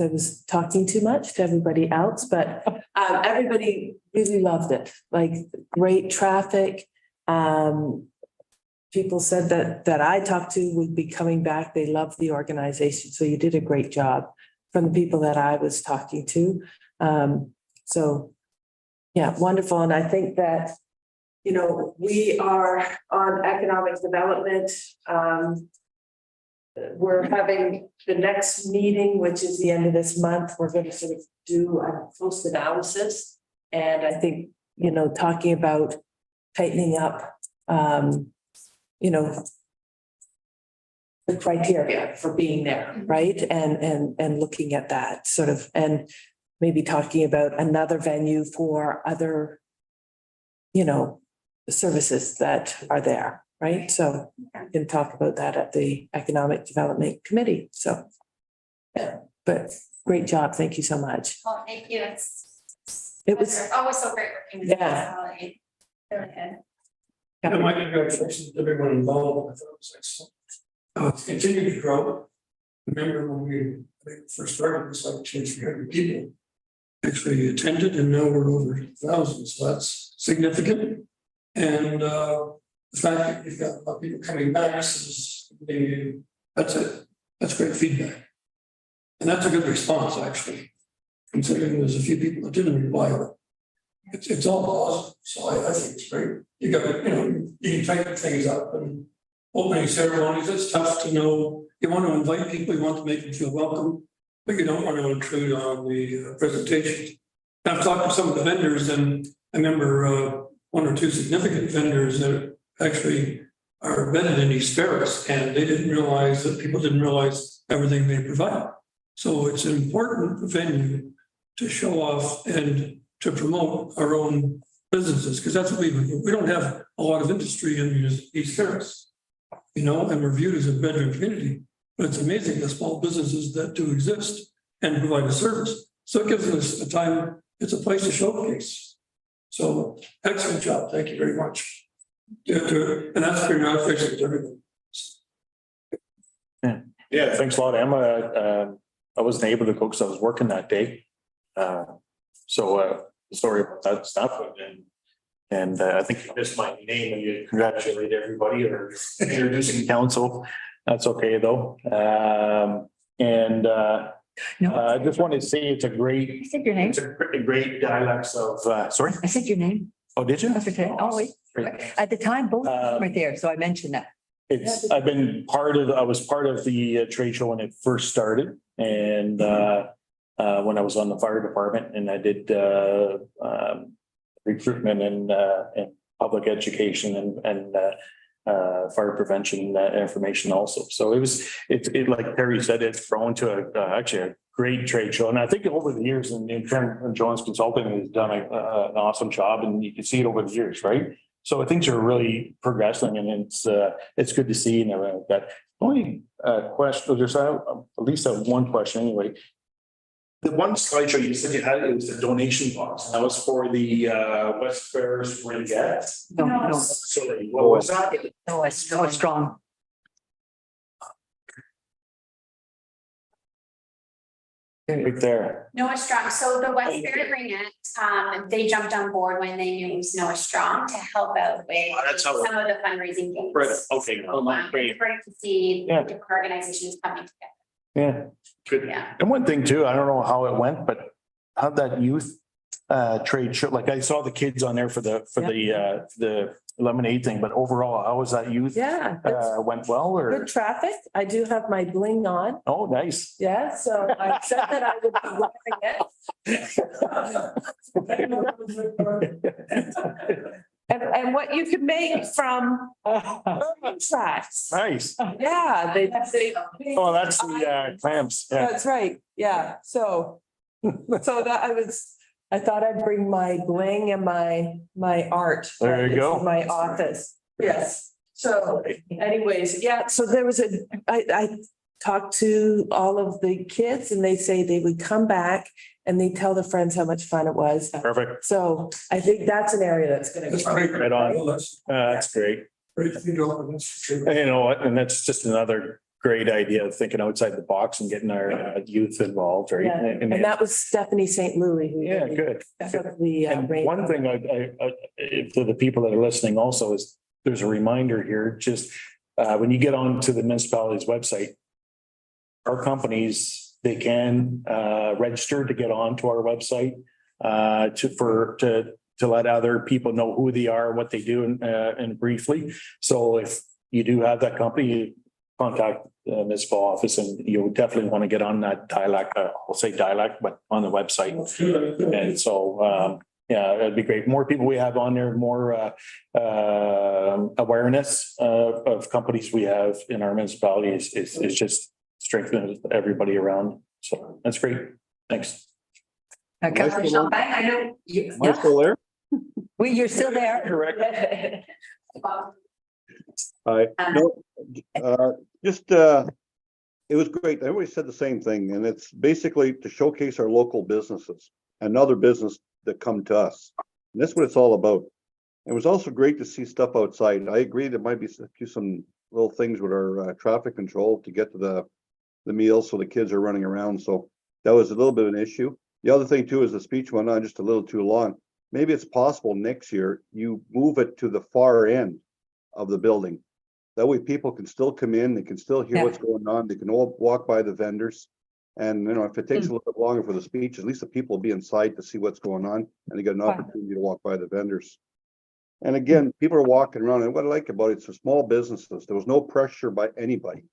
I was talking too much to everybody else, but everybody really loved it. Like great traffic. People said that I talked to would be coming back. They love the organization. So you did a great job from the people that I was talking to. So yeah, wonderful. And I think that, you know, we are on economic development. We're having the next meeting, which is the end of this month. We're going to sort of do a post analysis. And I think, you know, talking about tightening up, you know, the criteria for being there, right? And looking at that sort of, and maybe talking about another venue for other, you know, services that are there, right? So we can talk about that at the Economic Development Committee. So, yeah, but great job. Thank you so much. Well, thank you. It was always so great working with you. Yeah. Really good. Yeah, my congratulations to everyone involved. I thought it was excellent. It's continued to grow. Remember when we first started, this like 200-300 people actually attended, and now we're over 1,000. So that's significant. And the fact that you've got a lot of people coming back, that's it. That's great feedback. And that's a good response, actually, considering there's a few people that didn't reply. It's all positive. So I think it's great. You got, you know, you can tighten things up, and opening ceremonies, it's tough to know. You want to invite people, you want to make them feel welcome. but you don't want to intrude on the presentations. I've talked to some of the vendors and I remember one or two significant vendors that actually are vetted in East Ferris, and they didn't realize that people didn't realize everything they provide. So it's an important venue to show off and to promote our own businesses, because that's what we don't have a lot of industry in East Ferris, you know, and we're viewed as a bedroom community. But it's amazing the small businesses that do exist and provide a service. So it gives us a time, it's a place to showcase. So excellent job. Thank you very much. And that's pretty much basically everything. Yeah, thanks a lot, Emma. I wasn't able to go because I was working that day. Sorry about that stuff. And I think you missed my name and you congratulate everybody or introducing council. That's okay though. I just wanted to say it's a great. I said your name. It's a great dialects of, sorry. I said your name. Oh, did you? That's okay. Oh, wait. At the time, both were there, so I mentioned that. I was part of the trade show when it first started and when I was on the fire department and I did recruitment and public education and fire prevention information also. So it like Terry said, it's grown to actually a great trade show. And I think over the years and Jones Consulting has done an awesome job and you can see it over the years, right? So things are really progressing and it's good to see and everything like that. Only question, there's at least one question anyway. The one slideshow you said you had, it was the donation box. And that was for the West Ferris Ringette. No. Sorry, what was that? No, it's strong. Right there. Noah Strong, so the West Spirit Ringette, they jumped on board when they knew it was Noah Strong to help out with That's how some of the fundraising games. Right, okay. Great. It's great to see Yeah. different organizations coming together. Yeah, good. Yeah. And one thing too, I don't know how it went, but how that youth trade show, like I saw the kids on there for the lemonade thing, but overall, how was that youth? Yeah, Went well or? good traffic. I do have my bling on. Oh, nice. Yeah, so I said that I would be wearing it. And what you could make from tracks. Nice. Yeah, they. Oh, that's the clamps. Yeah. That's right. Yeah, so I thought I'd bring my bling and my art. There you go. To my office. Yes. So anyways, yeah, so there was I talked to all of the kids and they say they would come back and they tell their friends how much fun it was. Perfect. So I think that's an area that's gonna. That's great. Right on. Well, That's great. Great to be open. That's true. And you know what? And that's just another great idea of thinking outside the box and getting our youth involved, right? Yeah. And that was Stephanie St. Louis. who Yeah, really good. took the, And one thing to the people that are listening also is there's a reminder here, just when you get onto the municipality's website, our companies, they can register to get onto our website to let other people know who they are, what they do and briefly. So if you do have that company, contact the municipal office and you'll definitely want to get on that dialect, I'll say dialect, but on the website. And so, yeah, that'd be great. More people we have on there, more awareness of companies we have in our municipalities is just strengthening everybody around. So that's great. Thanks. Councillor Champagne, I know you, Am I still there? you're still there. Correct. Hi, no, it was great. Everybody said the same thing, and it's basically to showcase our local businesses and other business that come to us. And that's what it's all about. It was also great to see stuff outside. I agree there might be some little things with our traffic control to get to the meals, so the kids are running around. So that was a little bit of an issue. The other thing too is the speech went on just a little too long. Maybe it's possible next year you move it to the far end of the building. That way people can still come in, they can still hear what's going on, they can all walk by the vendors. And you know, if it takes a little bit longer for the speech, at least the people will be inside to see what's going on and they get an opportunity to walk by the vendors. And again, people are walking around, and what I like about it, it's for small businesses. There was no pressure by anybody.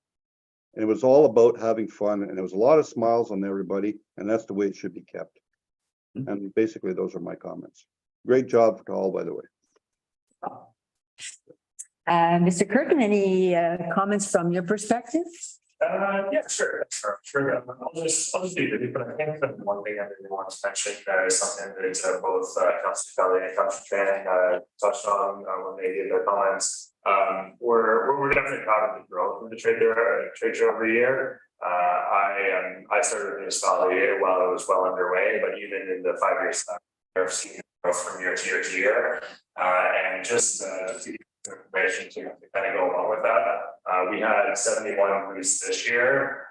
And it was all about having fun, and there was a lot of smiles on everybody, and that's the way it should be kept. And basically, those are my comments. Great job to all, by the way. Mr. Kirkland, any comments from your perspective? Yeah, sure. I'll just do it, but I think that one thing I really want to mention is something that both Councilor Kelly and Councilor Tran touched on when they gave their comments. We're definitely proud of the growth of the trade show every year. I started in municipality while it was well underway, but even in the 5 years I've seen growth from year to year to year. And just to give you information to kind of go along with that, we had 71 booths this year.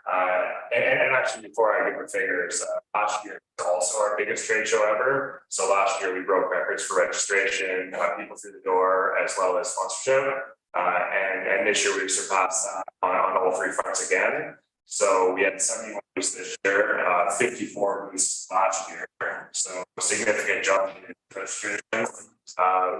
And actually, before I give the figures, last year was also our biggest trade show ever. So last year we broke records for registration, people through the door, as well as sponsorship. And this year we've surpassed that on all three fronts again. So we had 71 booths this year, 54 booths last year. So a significant jump in registration.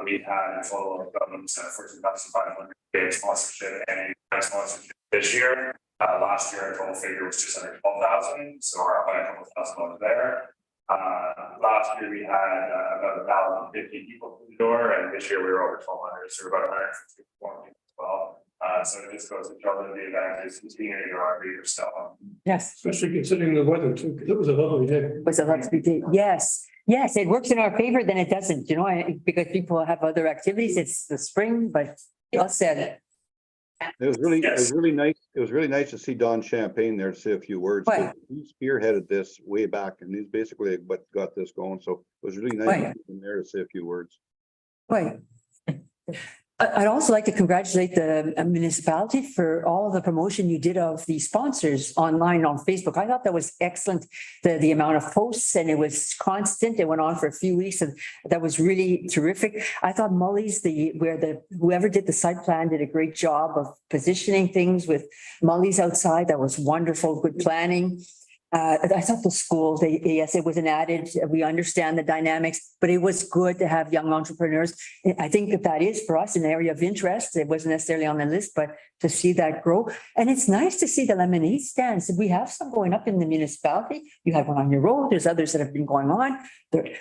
We had a total of 14,500 paid sponsorship and sponsorship this year. Last year, our total figure was just under 12,000, so we're up by a couple $1,000 there. Last year, we had about 1,050 people through the door, and this year we were over 1,200, so we're about 150 people as well. So this goes to show that the event is continuing to grow every year still. Yes. Especially considering the weather too, 'cause it was a lovely day. It was a lovely day. Yes, yes, it works in our favor, then it doesn't, you know, because people have other activities. It's the spring, but well said. It was really nice. It was really nice to see Don Champagne there to say a few words. Right. He spearheaded this way back, and he's basically what got this going. So it was really nice to see him there to say a few words. Right. I'd also like to congratulate the municipality for all the promotion you did of the sponsors online on Facebook. I thought that was excellent. The amount of posts, and it was constant. It went on for a few weeks, and that was really terrific. I thought Mully's, whoever did the site plan did a great job of positioning things with Mully's outside. That was wonderful, good planning. I thought the school, yes, it was an added, we understand the dynamics, but it was good to have young entrepreneurs. I think that is for us an area of interest. It wasn't necessarily on the list, but to see that grow. And it's nice to see the lemonade stands. We have some going up in the municipality. You have one on your road. There's others that have been going on.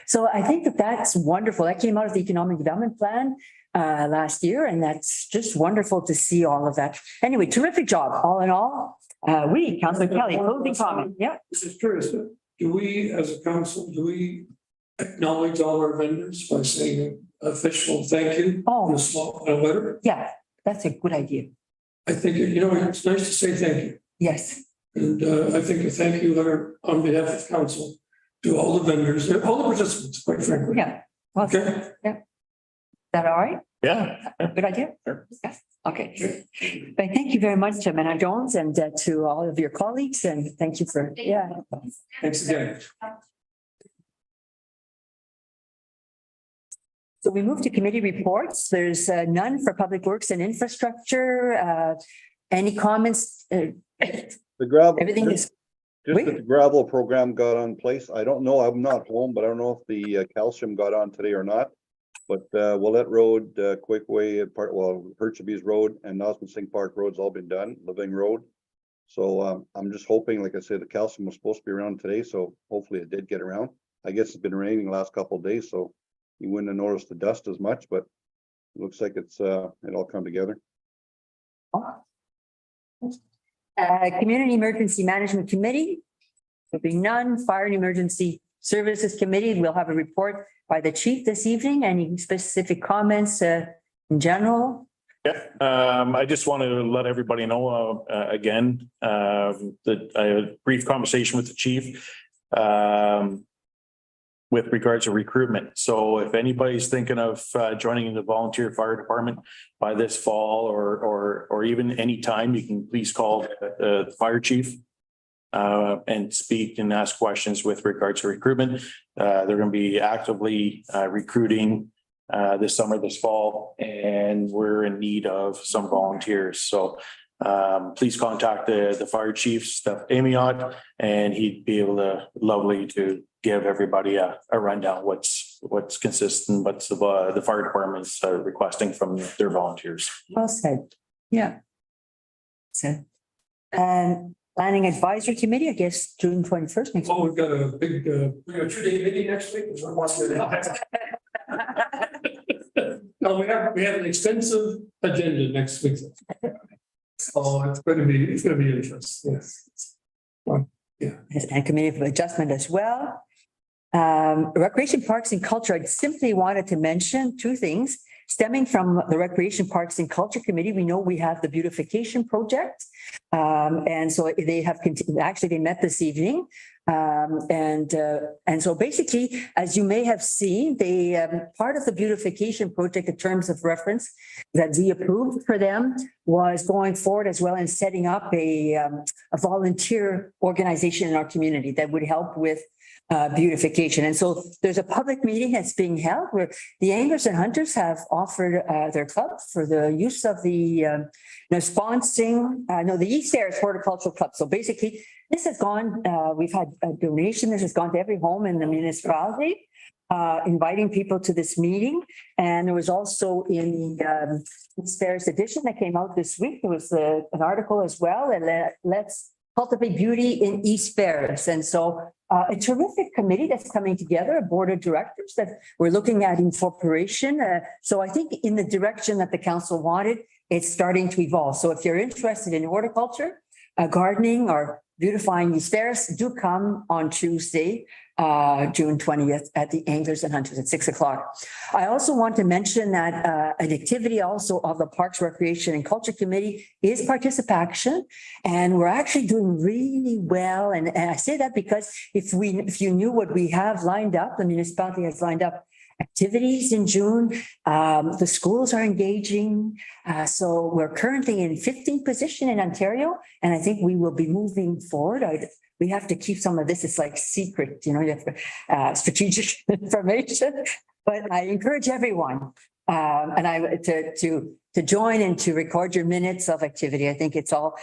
So I think that that's wonderful. That came out of the economic development plan last year, and that's just wonderful to see all of that. Anyway, terrific job, all in all. Councillor Kelly, closing comment. Yeah. This is curious. Do we, as a council, acknowledge all our vendors by saying an official thank you? In Oh, a small letter? yeah, that's a good idea. I think, it's nice to say thank you. Yes. And I think a thank you letter on behalf of council to all the vendors, all the participants, quite frankly. Yeah. Well, is Okay. that all right? Yeah. Good idea? Yes. Okay. But thank you very much, Manager Jones, and to all of your colleagues, and thank you for, Thanks again. So we move to committee reports. There's none for Public Works and Infrastructure. Any comments? The gravel. Everything is, Just that the gravel program got on place. I don't know. I'm not home, but I don't know if the calcium got on today or not. But Willette Road, Quakeway, Herchabees Road and Osmond Park Road's all been done, Living Road. So I'm just hoping, like I said, the calcium was supposed to be around today, so hopefully it did get around. I guess it's been raining the last couple of days, so you wouldn't have noticed the dust as much, but it looks like it all come together. Community Emergency Management Committee. There'll be none. Fire and Emergency Services Committee, we'll have a report by the chief this evening. Any specific comments in general? Yeah, I just want to let everybody know again that I had a brief conversation with the chief with regards to recruitment. So if anybody's thinking of joining the volunteer fire department by this fall or even any time, you can please call the fire chief and speak and ask questions with regards to recruitment. They're going to be actively recruiting this summer, this fall, and we're in need of some volunteers. So please contact the fire chief, Steph Amiot, and he'd be able to give everybody a rundown what's consistent, what's the fire department's requesting from their volunteers. Well said. Yeah. So, And Planning Advisory Committee, I guess, June 21st next week. Oh, we've got a big, we got a 2-day meeting next week. No, we have an extensive agenda next week. Oh, it's gonna be interesting, yes. Yes, and Committee of Adjustment as well. Recreation Parks and Culture, I simply wanted to mention two things. Stemming from the Recreation Parks and Culture Committee, we know we have the beautification project. And so they have, actually, they met this evening. And so basically, as you may have seen, they, part of the beautification project in terms of reference that we approved for them was going forward as well and setting up a volunteer organization in our community that would help with beautification. And so there's a public meeting that's being held where the Anglers and Hunters have offered their club for the use of the sponsoring, the East Ayres Horticultural Club. So basically, this has gone, we've had a donation. This has gone to every home in the municipality, inviting people to this meeting. And there was also in the East Ayres edition that came out this week, there was an article as well, and let's cultivate beauty in East Ayres. And so a terrific committee that's coming together, a board of directors that we're looking at incorporation. So I think in the direction that the council wanted, it's starting to evolve. So if you're interested in horticulture, gardening, or beautifying East Ayres, do come on Tuesday, June 20th at the Anglers and Hunters at 6 o'clock. I also want to mention that an activity also of the Parks, Recreation and Culture Committee is participation. And we're actually doing really well. And I say that because if you knew what we have lined up, the municipality has lined up activities in June. The schools are engaging. So we're currently in 15th position in Ontario, and I think we will be moving forward. We have to keep some of this, it's like secret, you have strategic information, but I encourage everyone to join and to record your minutes of activity. I think it's all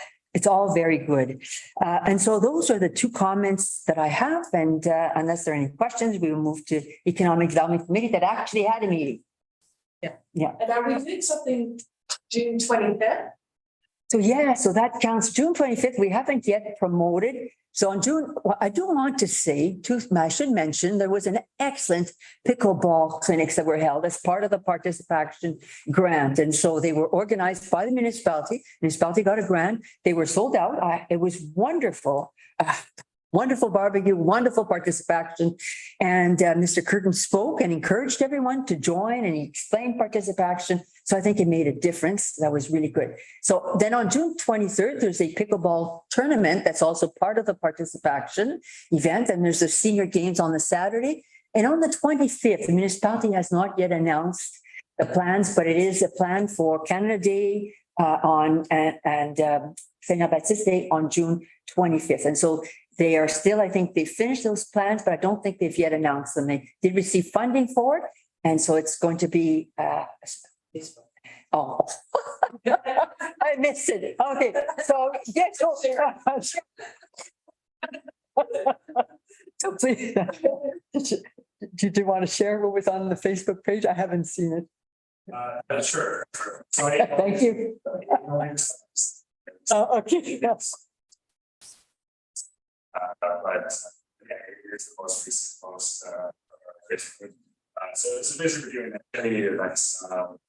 very good. And so those are the two comments that I have. And unless there are any questions, we will move to Economic Development Committee that actually had a meeting. Yeah. And are we doing something June 25th? So so that counts. June 25th, we haven't yet promoted. So on June, I do want to say, I should mention, there was an excellent pickleball clinics that were held as part of the participation grant. And so they were organized by the municipality. Municipality got a grant. They were sold out. It was wonderful. Wonderful barbecue, wonderful participation. And Mr. Curtin spoke and encouraged everyone to join, and he explained participation. So I think it made a difference. That was really good. So then on June 23rd, there's a pickleball tournament that's also part of the participation event. And there's the senior games on the Saturday. And on the 25th, the municipality has not yet announced the plans, but it is a plan for Canada Day and St. Baptiste Day on June 25th. And so they are still, I think they finished those plans, but I don't think they've yet announced them. They did receive funding for it. And so it's going to be, I missed it. Okay, so yes. So please, did you want to share what was on the Facebook page? I haven't seen it. Sure. Thank you. Okay, yes. But here's the most recent post. So basically doing any events, so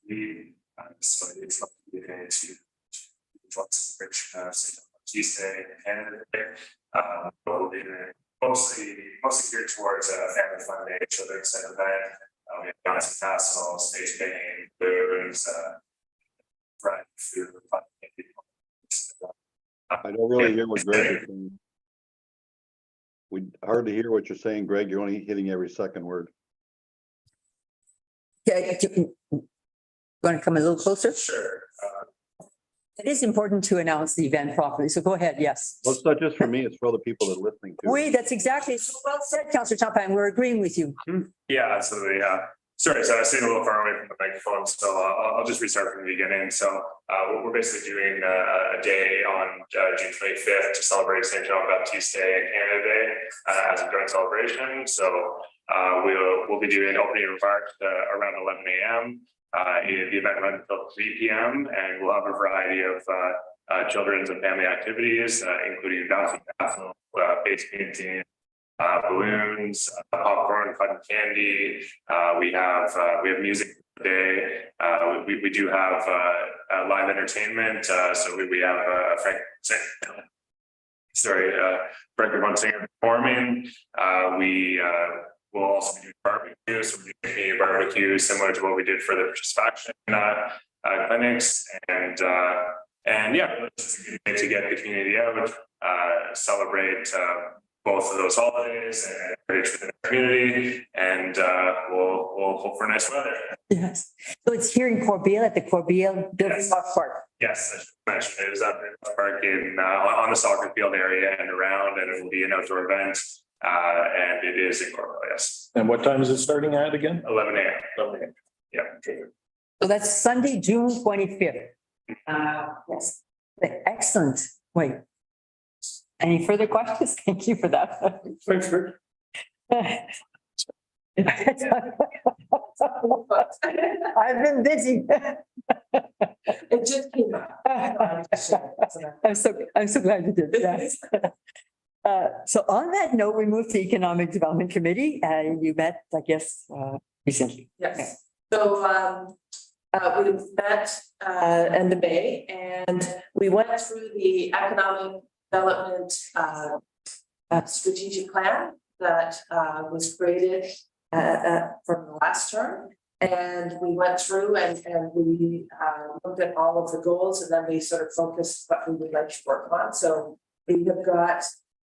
it's like to celebration Tuesday and Canada Day. We'll be mostly geared towards family fun day, children's event. We have dancing castles, stage painting, balloons, fried food, fun. I don't really hear what Greg is saying. We hardly hear what you're saying, Greg. You're only hitting every second word. Yeah, you want to come a little closer? Sure. It is important to announce the event properly. So go ahead. Yes. Well, it's not just for me, it's for other people that are listening to. That's exactly so well said, Councillor Champagne. We're agreeing with you. Yeah, absolutely. Yeah. Sorry, so I was sitting a little far away from the microphone, so I'll just restart from the beginning. So we're basically doing a day on June 25th to celebrate St. John Baptiste Day and Canada Day as a joint celebration. So we'll be doing opening remarks around 11 a.m. The event runs until 3 p.m. and we'll have a variety of children's and family activities, including bouncing castle, face painting, balloons, popcorn, cotton candy. We have music today. We do have live entertainment. So we have Frank Von Singer performing. We will also be doing barbecue. So we're doing a barbecue similar to what we did for the participation clinics. And yeah, it's just a good way to get the community out, celebrate both of those holidays and encourage the community, and we'll hope for nice weather. Yes. So it's here in Corbeil at the Corbeil Yes. Park. Yes, I should mention it is up in the park on the soccer field area and around, and it will be an outdoor event. And it is in Corbeil, yes. And what time is it starting at again? 11 a.m. 11 a.m. Yeah. So that's Sunday, June 25th. Yes. Excellent. Wait. Any further questions? Thank you for that. Thanks, Rick. I've been busy. It just came up. I'm so glad you did, yes. So on that note, we moved to Economic Development Committee and you met, I guess, recently. Yes, so we met end of May and we went through the economic development strategic plan that was created from the last term. And we went through and we looked at all of the goals and then we sort of focused what we would like to work on. So we have got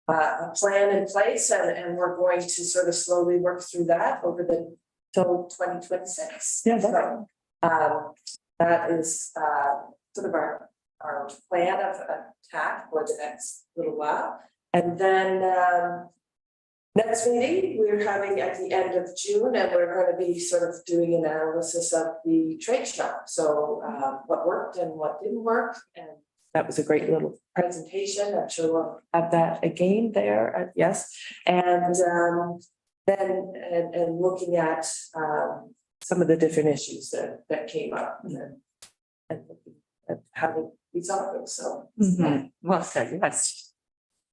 a plan in place and we're going to sort of slowly work through that over the till 2026. Yeah, So, that is sort of our plan of attack for the next little while. And then next meeting, we're having at the end of June, and we're going to be sort of doing an analysis of the trade show. So what worked and what didn't work. And that was a great little presentation. I'm sure we'll have that again there. Yes. And then looking at some of the different issues that came up and looking at how to resolve them. So Well said, yes.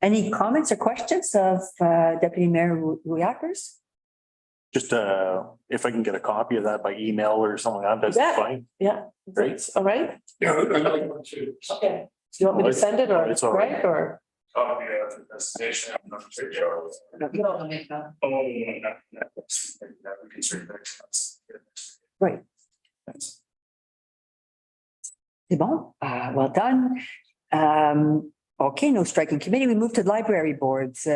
Any comments or questions of Deputy Mayor Rouillacres? Just if I can get a copy of that by email or something like that, Yeah. that's fine. yeah, Great. all right. Yeah, I'd like to. Okay. Do you want me to send it or It's all right. Greg or? Copy of the presentation. I'm not sure. Oh, no, we can certainly next month. Right. C'est bon, well done. Okay, no striking committee. We move to library boards.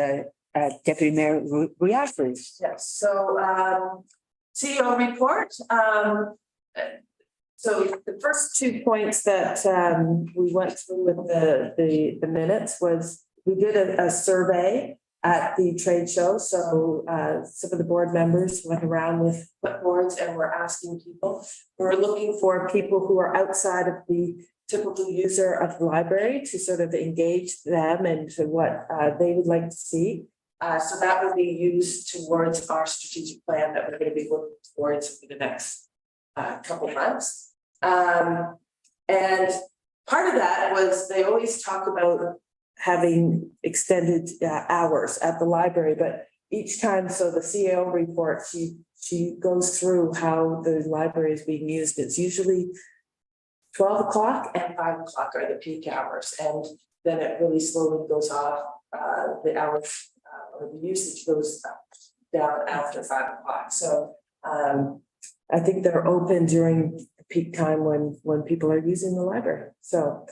Deputy Mayor Rouillacres. Yes, so CEO report. So the first 2 points that we went through with the minutes was we did a survey at the trade show. So some of the board members went around with clipboards and were asking people. We're looking for people who are outside of the typical user of the library to sort of engage them and to what they would like to see. So that will be used towards our strategic plan that we're going to be working towards for the next couple of months. And part of that was they always talk about having extended hours at the library, but each time, so the CEO report, she goes through how the library is being used. It's usually 12 o'clock and 5 o'clock are the peak hours, and then it really slowly goes off. The hours or the usage goes down after 5 o'clock. So I think they're open during the peak time when people are using the library. So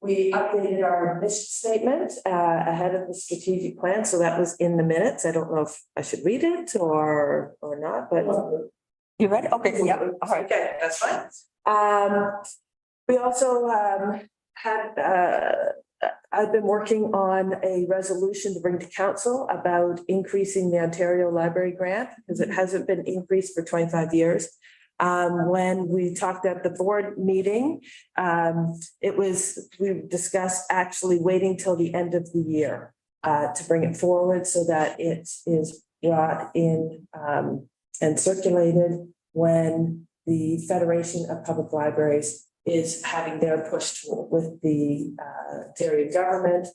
we updated our mission statement ahead of the strategic plan. So that was in the minutes. I don't know if I should read it or not, but. You ready? Okay, yeah, all right. Okay, that's fine. We also I've been working on a resolution to bring to council about increasing the Ontario Library Grant because it hasn't been increased for 25 years. When we talked at the board meeting, we discussed actually waiting till the end of the year to bring it forward so that it is brought in and circulated when the Federation of Public Libraries is having their push tool with the Ontario government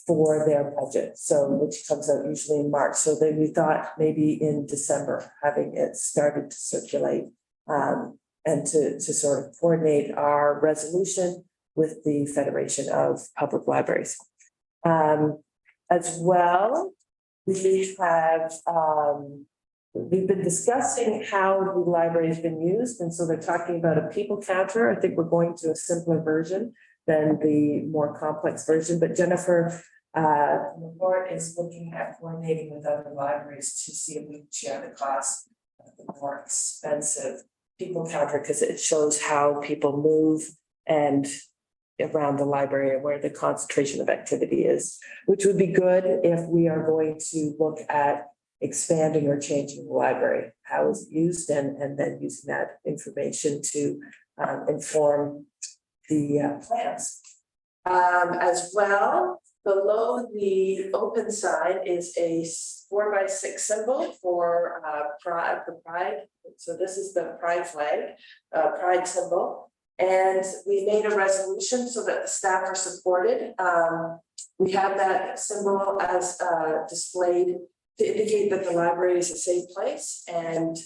for their budget, so which comes out usually in March. So then we thought maybe in December, having it started to circulate and to sort of coordinate our resolution with the Federation of Public Libraries. As well, we have we've been discussing how the library has been used, and so they're talking about a people counter. I think we're going to a simpler version than the more complex version, but Jennifer Laporte is looking at coordinating with other libraries to see if we can share the cost of the more expensive people counter, because it shows how people move and around the library and where the concentration of activity is, which would be good if we are going to look at expanding or changing the library, how is it used, and then using that information to inform the plans. As well, below the open sign is a 4x6 symbol for Pride. So this is the Pride flag, Pride symbol. And we made a resolution so that the staff are supported. We have that symbol as displayed to indicate that the library is a safe place and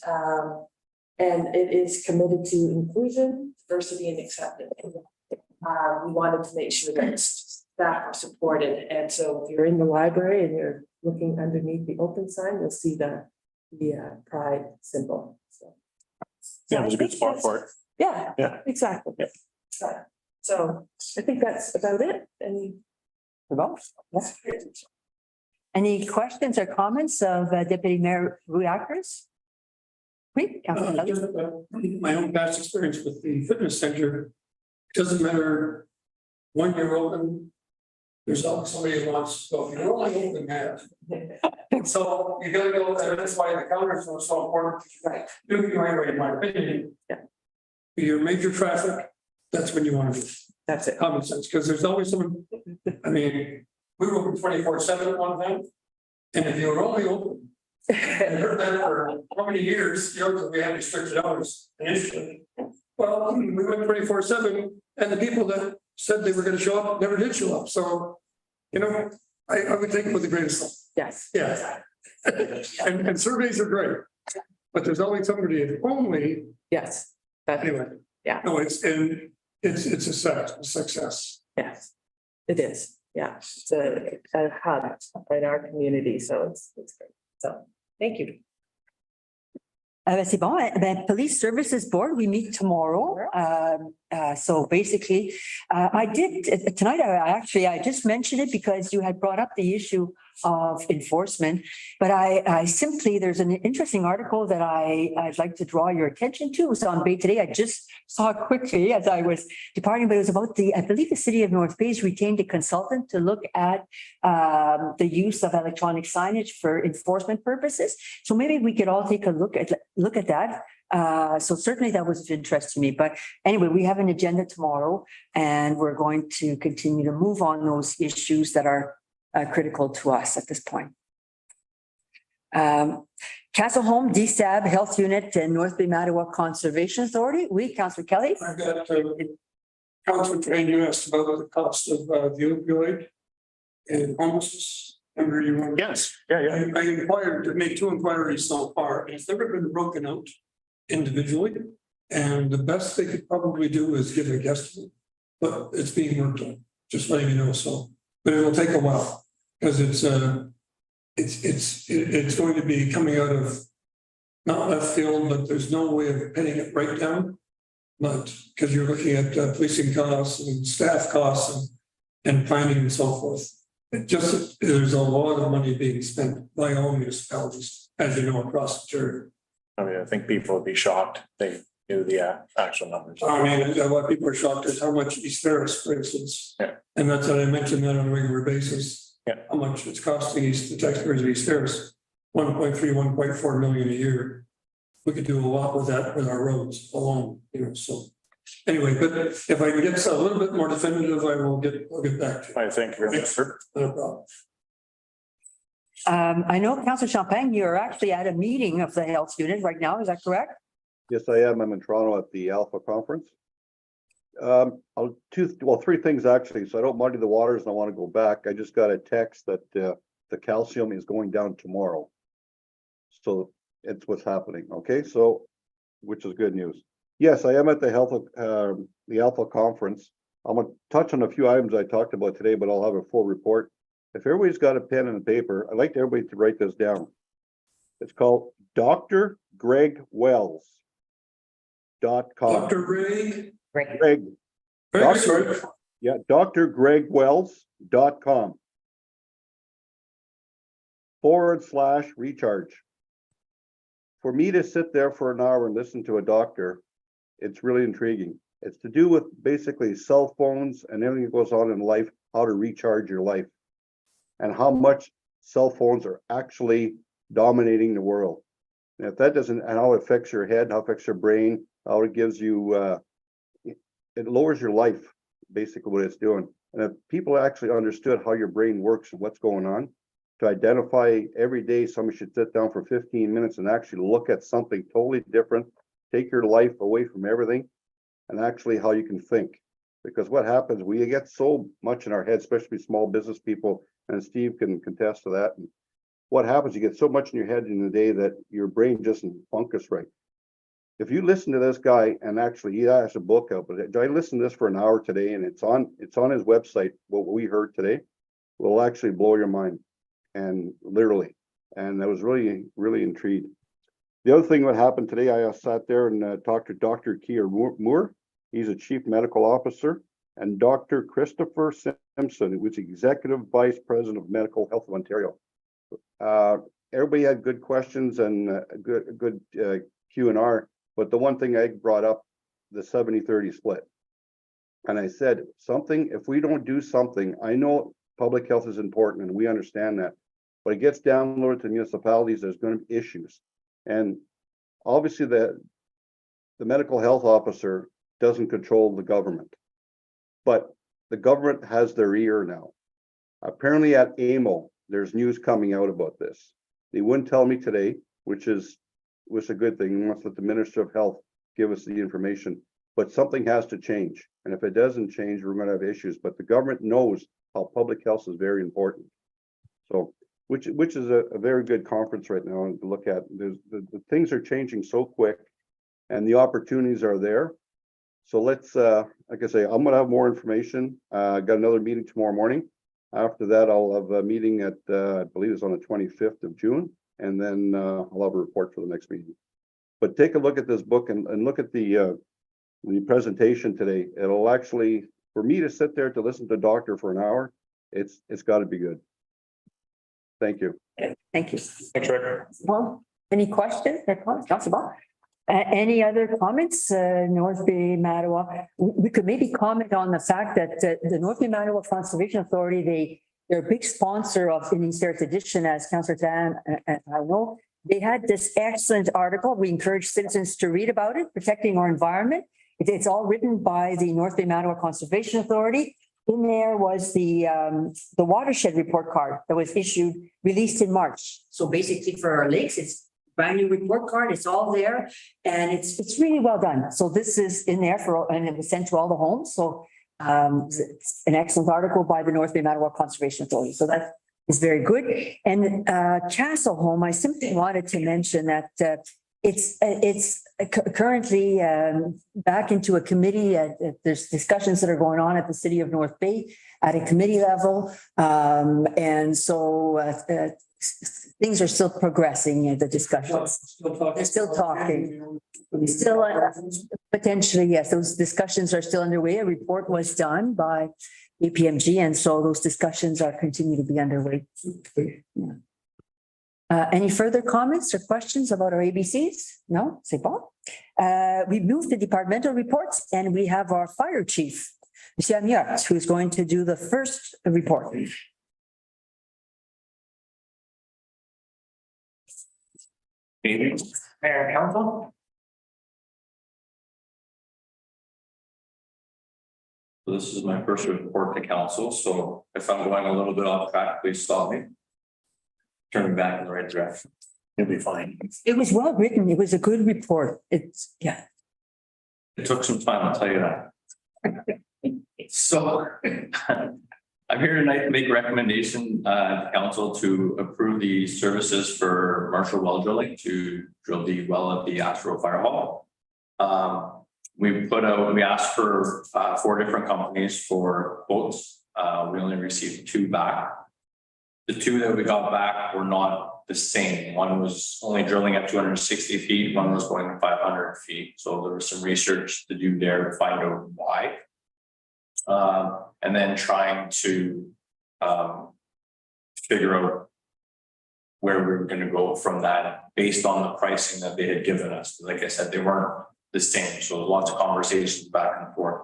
it is committed to inclusion, diversity, and acceptance. We wanted to make sure that staff are supported. And so if you're in the library and you're looking underneath the open sign, you'll see the Pride symbol. So Yeah, it was a good spot for it. yeah, Yeah. exactly. Yeah. So I think that's about it. And Any questions or comments of Deputy Mayor Ruakers? Please, Councilor Kelly. Just, my own past experience with the fitness center, it doesn't matter when you're open, there's always somebody who wants to go, you're only open that. So you gotta go there, that's why the counters are so important. Right. Do it the right way, in my opinion. Yeah. Your major traffic, that's when you want to do That's it. common sense, because there's always someone, I mean, we were open 24/7 at one time. And if you were only open, and heard that for how many years, you know, 'cause we had restricted hours initially. Well, we went 24/7, and the people that said they were gonna show up never did show up, so, you know, I would take it with the grain of salt, Yes. yeah. And surveys are great, but there's always somebody, if only, Yes. That, anyway. Yeah. No, it's a success. yes, it is. Yeah, it's a hub in our community, so it's great. So, thank you. C'est bon. Ben, Police Services Board, we meet tomorrow. So basically, I did tonight. I just mentioned it because you had brought up the issue of enforcement. But I simply, there's an interesting article that I'd like to draw your attention to. It was on Bay today. I just saw it quickly as I was departing, but it was about I believe the city of North Bay's retained a consultant to look at the use of electronic signage for enforcement purposes. So maybe we could all take a look at that. So certainly that was of interest to me. But anyway, we have an agenda tomorrow and we're going to continue to move on those issues that are critical to us at this point. Castle Home, DSAB Health Unit and North Bay Mattawa Conservation Authority. We, Councillor Kelly. I've got Councillor Train, you asked about the cost of the opioid and homelessness. Remember you want? Yes, yeah. I inquired, to make 2 inquiries so far. It's never been broken out individually. And the best they could probably do is give a guesstimate, but it's being worked on, just letting you know. So, but it will take a while because it's going to be coming out of not left field, but there's no way of pinning it right down. But because you're looking at policing costs and staff costs and planning and so forth. It just, there's a lot of money being spent by all municipalities, as you know, across the territory. I mean, I think people would be shocked. They knew the actual numbers. I mean, what people are shocked is how much East Ferris, for instance. Yeah. And that's what I mentioned that on a regular basis. Yeah. How much it's costing the taxpayers of East Ferris, 1.3, 1.4 million a year. We could do a lot with that with our roads alone, you know, so. Anyway, but if I can get a little bit more definitive, I'll get back to you. I think you're No problem. I know, Councillor Champagne, you're actually at a meeting of the health unit right now. Is that correct? Yes, I am. I'm in Toronto at the Alpha Conference. Three things actually, so I don't muddy the waters and I want to go back. I just got a text that the calcium is going down tomorrow. So it's what's happening, okay? So, which is good news. Yes, I am at the Alpha Conference. I'm gonna touch on a few items I talked about today, but I'll have a full report. If everybody's got a pen and a paper, I'd like everybody to write this down. It's called Dr. Greg Wells.com. Dr. Ray. Great. Greg, Sorry. yeah, drgregwells.com /recharge. For me to sit there for an hour and listen to a doctor, it's really intriguing. It's to do with basically cell phones and everything that goes on in life, how to recharge your life, and how much cell phones are actually dominating the world. And if that doesn't, and how it affects your head, how it affects your brain, how it gives you, it lowers your life, basically what it's doing. And if people actually understood how your brain works and what's going on, to identify every day, somebody should sit down for 15 minutes and actually look at something totally different, take your life away from everything, and actually how you can think. Because what happens, we get so much in our head, especially small business people, and Steve can contest to that. And what happens, you get so much in your head in the day that your brain doesn't focus right. If you listen to this guy, and actually he has a book out, but I listened to this for an hour today, and it's on his website. What we heard today will actually blow your mind, and literally. And I was really, really intrigued. The other thing that happened today, I sat there and talked to Dr. Keir Moore. He's a chief medical officer, and Dr. Christopher Simpson, who's executive vice president of Medical Health of Ontario. Everybody had good questions and good Q&R. But the one thing I brought up, the 70-30 split. And I said, if we don't do something, I know public health is important and we understand that, but it gets downloaded to municipalities, there's going to be issues. And obviously the medical health officer doesn't control the government, but the government has their ear now. Apparently at AMO, there's news coming out about this. They wouldn't tell me today, which was a good thing. Once let the Minister of Health give us the information, but something has to change. And if it doesn't change, we're going to have issues. But the government knows how public health is very important. So, which is a very good conference right now to look at. The things are changing so quick, and the opportunities are there. So let's, like I say, I'm going to have more information. Got another meeting tomorrow morning. After that, I'll have a meeting at, I believe it's on the 25th of June. And then I'll have a report for the next meeting. But take a look at this book and look at the presentation today. It'll actually, for me to sit there to listen to a doctor for an hour, it's got to be good. Thank you. Thank you. Thanks, Rick. Well, any questions or comments? Councilor Ball? Any other comments? North Bay Mattawa. We could maybe comment on the fact that the North Bay Mattawa Conservation Authority, they're a big sponsor of Indian Spirits Edition, as Councillor Dan and I know. They had this excellent article. We encourage citizens to read about it, protecting our environment. It's all written by the North Bay Mattawa Conservation Authority. In there was the watershed report card that was released in March. So basically for our lakes, it's brand new report card. It's all there, and it's really well done. So this is in there and it was sent to all the homes. So it's an excellent article by the North Bay Mattawa Conservation Authority. So that is very good. And Castle Home, I simply wanted to mention that it's currently back into a committee. There's discussions that are going on at the City of North Bay at a committee level. And so things are still progressing, the discussions. They're still talking. Still, potentially, yes, those discussions are still underway. A report was done by APMG, and so those discussions are continue to be underway. Yeah. Any further comments or questions about our ABCs? No, c'est bon. We moved to departmental reports, and we have our fire chief, Monsieur Amiot, who's going to do the first report. Mayor and Council. So this is my first report to council, so if I'm going a little bit off track, please stop me. Turn me back in the right direction. You'll be fine. It was well written. It was a good report. It's, yeah. It took some time, I'll tell you that. So I'm here tonight to make a recommendation to council to approve the services for Marshall Well Drilling to drill the well at the Astro Fire Hall. We asked for 4 different companies for quotes. We only received 2 back. The 2 that we got back were not the same. One was only drilling at 260 feet, one was going 500 feet. So there was some research to do there to find out why. And then trying to figure out where we were going to go from that based on the pricing that they had given us. Like I said, they weren't the same. So lots of conversations back and forth.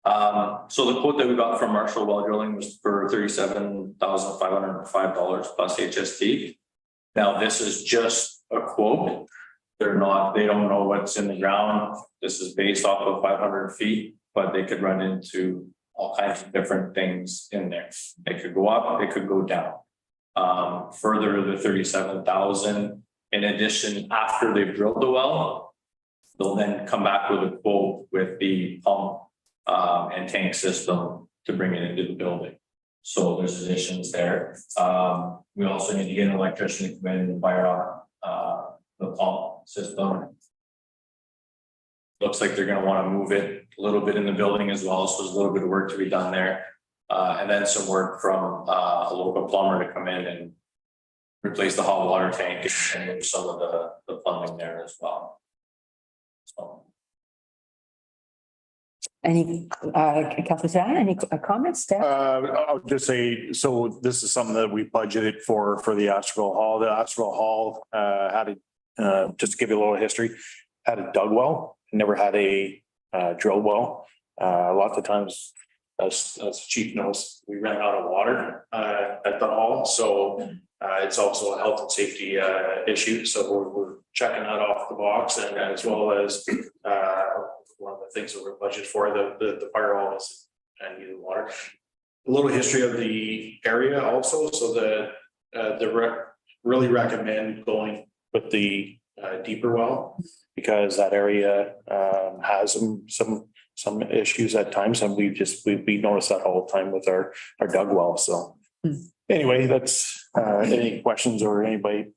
So the quote that we got from Marshall Well Drilling was for $37,505 plus HST. Now, this is just a quote. They don't know what's in the ground. This is based off of 500 feet, but they could run into all kinds of different things in there. They could go up, they could go down. Further, the 37,000, in addition, after they've drilled the well, they'll then come back with a quote with the pump and tank system to bring it into the building. So there's additions there. We also need to get an electrician to come in and fire up the pump system. Looks like they're gonna wanna move it a little bit in the building as well, so there's a little bit of work to be done there. And then some work from a local plumber to come in and replace the hot water tank and some of the plumbing there as well. So. Any, Councilor Shan, any comments there? I'll just say, so this is something that we budgeted for the Astral Hall. The Astral Hall had a, just to give you a little history, had a dug well, never had a drill well. Lots of times, as chief knows, we ran out of water at the hall. So it's also a health and safety issue. So we're checking that off the box, and as well as one of the things that we're budgeted for, the fire hall is and needed water. A little history of the area also, so that really recommend going with the deeper well, because that area has some issues at times, and we notice that all the time with our dug well. So anyway, that's any questions or anybody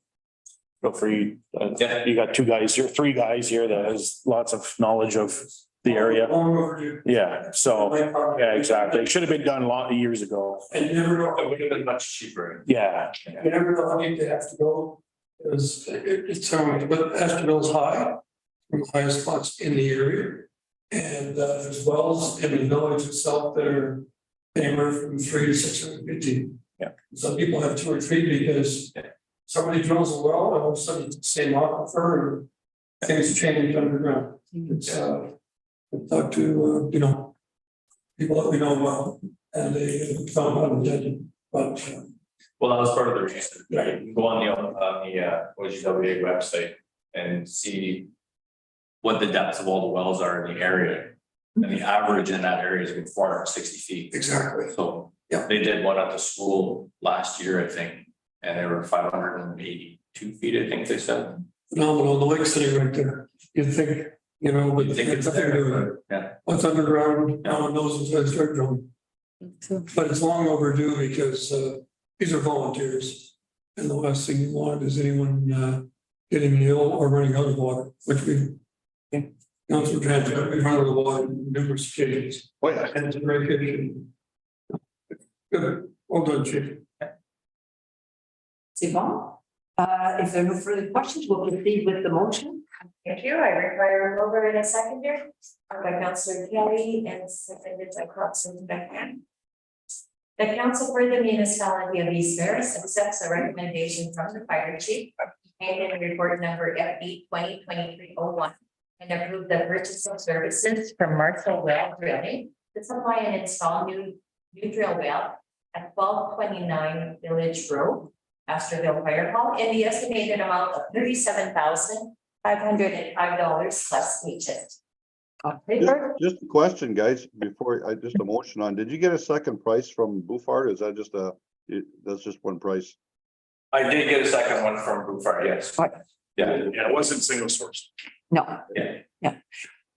feel free. You got 2 guys here, 3 guys here that has lots of knowledge of the area. Yeah, so yeah, exactly. It should have been done a lot of years ago. And you never know, It would have been much cheaper. Yeah. you never know how deep they have to go. Because it's, but Ashtable's high, one of the highest spots in the area. And there's wells in the village itself that are anywhere from 300 to 650. Yeah. Some people have 2 or 3 because somebody drills a well and all of a sudden it's the same aquifer and things change underground. It's I've talked to people that we know well, and they found out intended, but Well, that was part of the reason, right? You can go on the OGWA website and see what the depths of all the wells are in the area. And the average in that area is been 460 feet. exactly. So Yeah. they did one at the school last year, I think, and they were 582 feet, I think they said. Phenomenal, the lake's sitting right there. You'd think, but You'd think it's nothing to do with it. there, yeah. What's underground, no one knows until they start drilling. But it's long overdue because these are volunteers. And the last thing you want is anyone getting ill or running out of water, which Councilor Transit, we've run out of water on numerous occasions. Oh, yeah. And it's a great issue. Good, well done, Chief. Yvonne? If there are no further questions, we'll proceed with the motion. Thank you. I require a mover and a seconder by Councillor Kelly and seconded by Councillor Beckham. The council for the municipality of East Ferris accepts a recommendation from the fire chief contained in report number FB 2023-01 and approve the purchase of services from Marshall Well Drilling to supply and install new drill well at 1229 Village Road, Astorville Fire Hall, in the estimated amount of $37,505 plus HST. Just a question, guys, before just a motion on, did you get a second price from Buford? Is that just that's just one price? I did get a second one from Blue Fire, yes. Right. Yeah, Yeah, it wasn't single source. No. Yeah.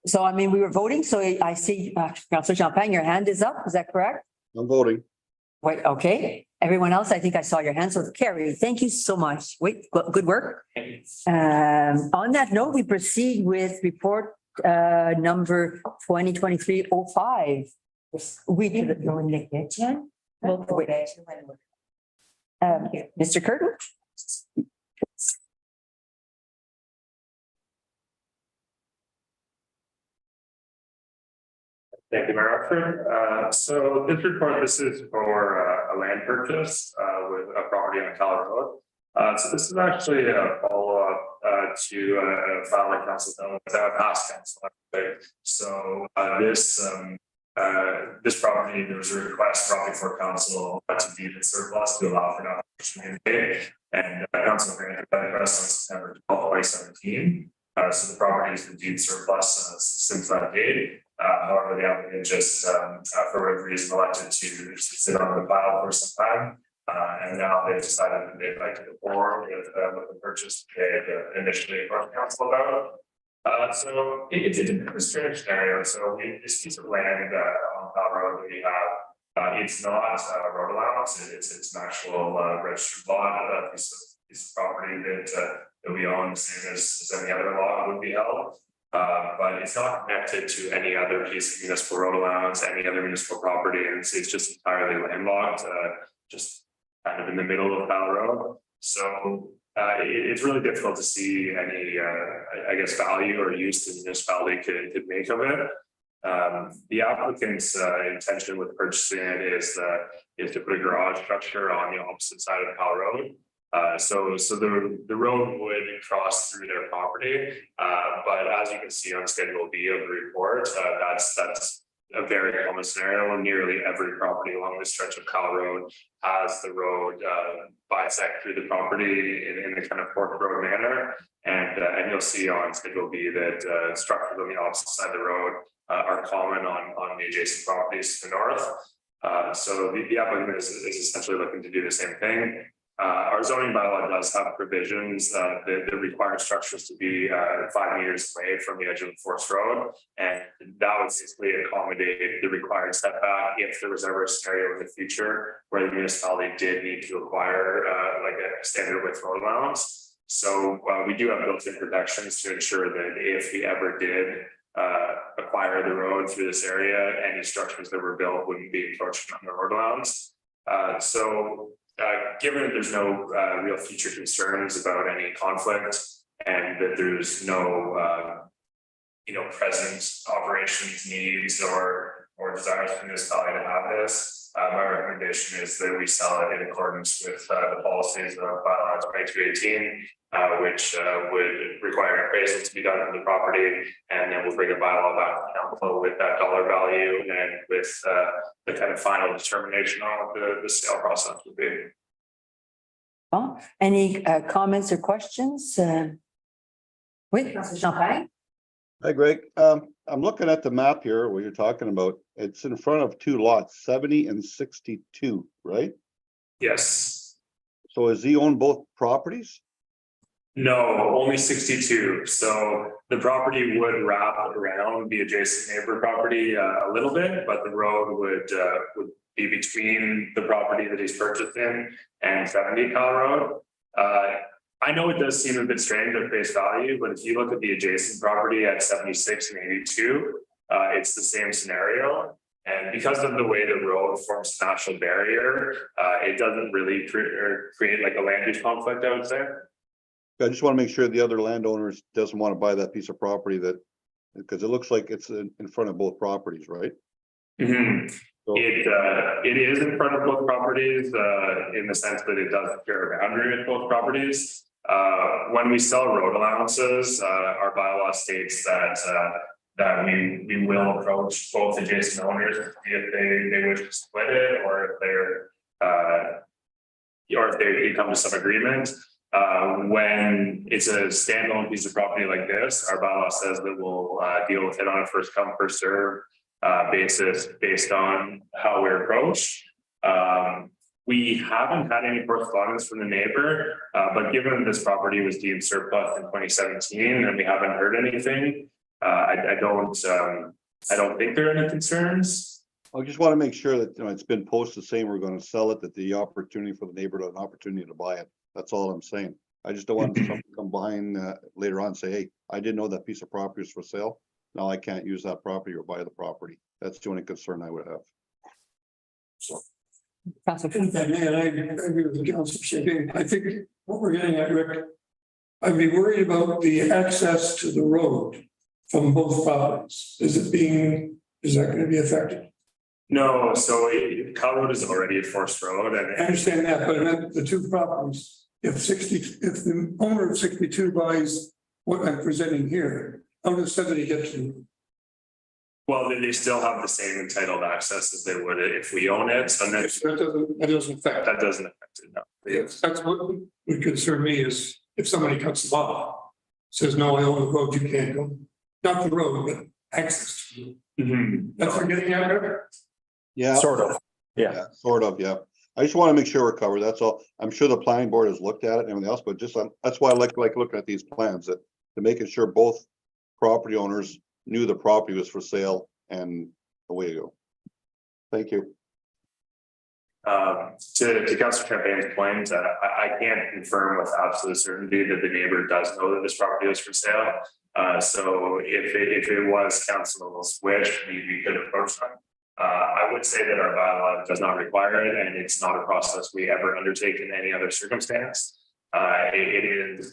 So I mean, we were voting, so I see, Councillor Champagne, your hand is up, is that correct? I'm voting. Wait, okay. Everyone else, I think I saw your hands, so carry. Thank you so much. Wait, good work. On that note, we proceed with report number 2023-05. We did go in the kitchen. We'll go Wait. there too when we're- Mr. Curtin? Thank you, Mayor Rockford. So this is for a land purchase with a property on Cal Road. So this is actually a follow-up to a file that council done with past council. So this property, there was a request probably for council to deed in surplus to allow for an opportunity. And council granted that request on September 12, 2017. So the property has been deemed surplus since that date. However, the applicant just, for whatever reason, elected to sit on the file for some time. And now they've decided that they'd like to go forward with the purchase they had initially approached council about. So it's a bit of a strange scenario. So this piece of land on Powell Road that we have, it's not road allowance. It's an actual registered lot, piece of property that we own, the same as any other lot would be held. But it's not connected to any other piece of municipal road allowance, any other municipal property, and it's just entirely landlocked, just kind of in the middle of Powell Road. So it's really difficult to see any, I guess, value or use the municipality could make of it. The applicant's intention with purchasing it is to put a garage structure on the opposite side of Powell Road. So the road would cross through their property, but as you can see on Schedule B of the report, that's a very common scenario. Nearly every property along this stretch of Powell Road has the road bisect through the property in a kind of fork road manner, and you'll see on Schedule B that structures on the opposite side of the road are common on the adjacent properties to the north. So the applicant is essentially looking to do the same thing. Our zoning bylaw does have provisions that require structures to be 5 meters away from the edge of the forest road, and that would basically accommodate the required setback if there was ever a scenario in the future where the municipality did need to acquire like a standard width road allowance. So we do have built-in protections to ensure that if we ever did acquire the road through this area, any structures that were built wouldn't be encroaching on the road allowance. Given that there's no real future concerns about any conflict and that there's no present operations needs or desires for the municipality to have this, my recommendation is that we sell it in accordance with the policies of bylaw 2218, which would require an appraisal to be done on the property, and then we'll bring a bylaw back to council with that dollar value and with the kind of final determination on what the sale process would be. Oh, any comments or questions? Wait, Councillor Champagne? Hi, Greg. I'm looking at the map here, what you're talking about. It's in front of two lots, 70 and 62, right? Yes. So is he own both properties? No, only 62. So the property would wrap around the adjacent neighbor property a little bit, but the road would be between the property that he's purchased in and 70 Cal Road. I know it does seem a bit strange at face value, but if you look at the adjacent property at 76 and 82, it's the same scenario. And because of the way the road forms a natural barrier, it doesn't really create like a land use conflict, I would say. I just want to make sure the other landowners doesn't want to buy that piece of property because it looks like it's in front of both properties, right? Mm-hmm. So, It is in front of both properties in the sense that it does share a boundary with both properties. When we sell road allowances, our bylaw states that we will approach both adjacent owners if they wish to split it, or if they come to some agreement. When it's a standalone piece of property like this, our bylaw says that we'll deal with it on a first come, first serve basis based on how we're approached. We haven't had any correspondence from the neighbor, but given that this property was deemed surplus in 2017 and we haven't heard anything, I don't think there are any concerns. I just want to make sure that, it's been posted saying we're going to sell it, that the opportunity for the neighbor to an opportunity to buy it. That's all I'm saying. I just don't want someone to come behind later on and say, hey, I didn't know that piece of property was for sale. Now I can't use that property or buy the property. That's the only concern I would have. Councilor And I agree with the council shaking. I think what we're getting at, Rick, I'd be worried about the access to the road from both properties. Is that going to be affected? No, so Cal Road is already a forced road I and understand that, but I meant the two properties, if the owner of 62 buys what I'm presenting here, how does 70 get to? well, they still have the same entitled access as they would if we own it. So then That doesn't affect. that doesn't affect it, no. Yes, that's what would concern me is if somebody cuts them off, says, no, I own the road, you can't go. Not the road, but access to it. Mhm. That's what I'm getting at, Rick? Yeah. Sort of. Yeah, sort of, yeah. I just want to make sure we're covered. That's all. I'm sure the planning board has looked at it and everything else, but just, that's why I like looking at these plans, that to making sure both property owners knew the property was for sale and away you go. Thank you. To Councilor Champagne's point, I can't confirm with absolute certainty that the neighbor does know that this property is for sale. So if it was council's wish, we could approach them. I would say that our bylaw does not require it, and it's not a process we ever undertake in any other circumstance. It is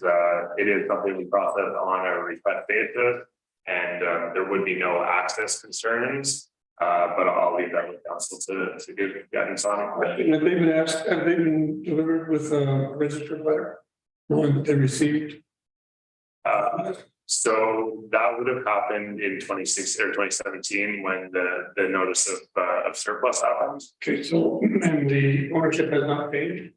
something we process on a request basis, and there would be no access concerns. But I'll leave that with council to give guidance on it. Have they been delivered with a registered letter? Knowing that they received? So that would have happened in 2016 or 2017 when the notice of surplus happened. Okay, so, and the ownership has not paid?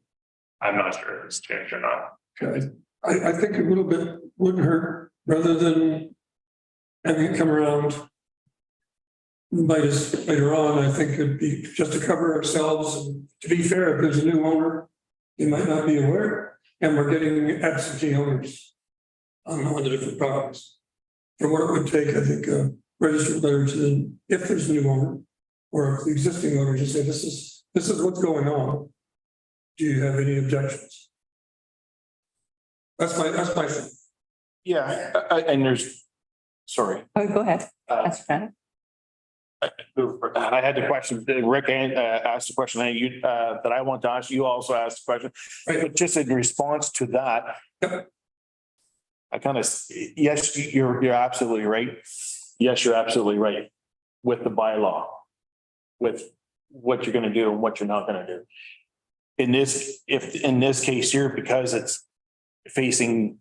I'm not sure if it's changed or not. Okay, I think a little bit wouldn't hurt, rather than having it come around bite us later on. I think it'd be just to cover ourselves, and to be fair, if there's a new owner, they might not be aware, and we're getting absentee owners on the different properties. For what it would take, I think, a registered letter to them, if there's a new owner, or if the existing owner, just say, this is what's going on. Do you have any objections? That's my thing. Yeah, and there's, sorry. Oh, go ahead. That's fine. I had the question, Rick asked the question that I want to ask, you also asked the question, but just in response to that. I kind of, yes, you're absolutely right. Yes, you're absolutely right with the bylaw, with what you're going to do and what you're not going to do. In this case here, because it's facing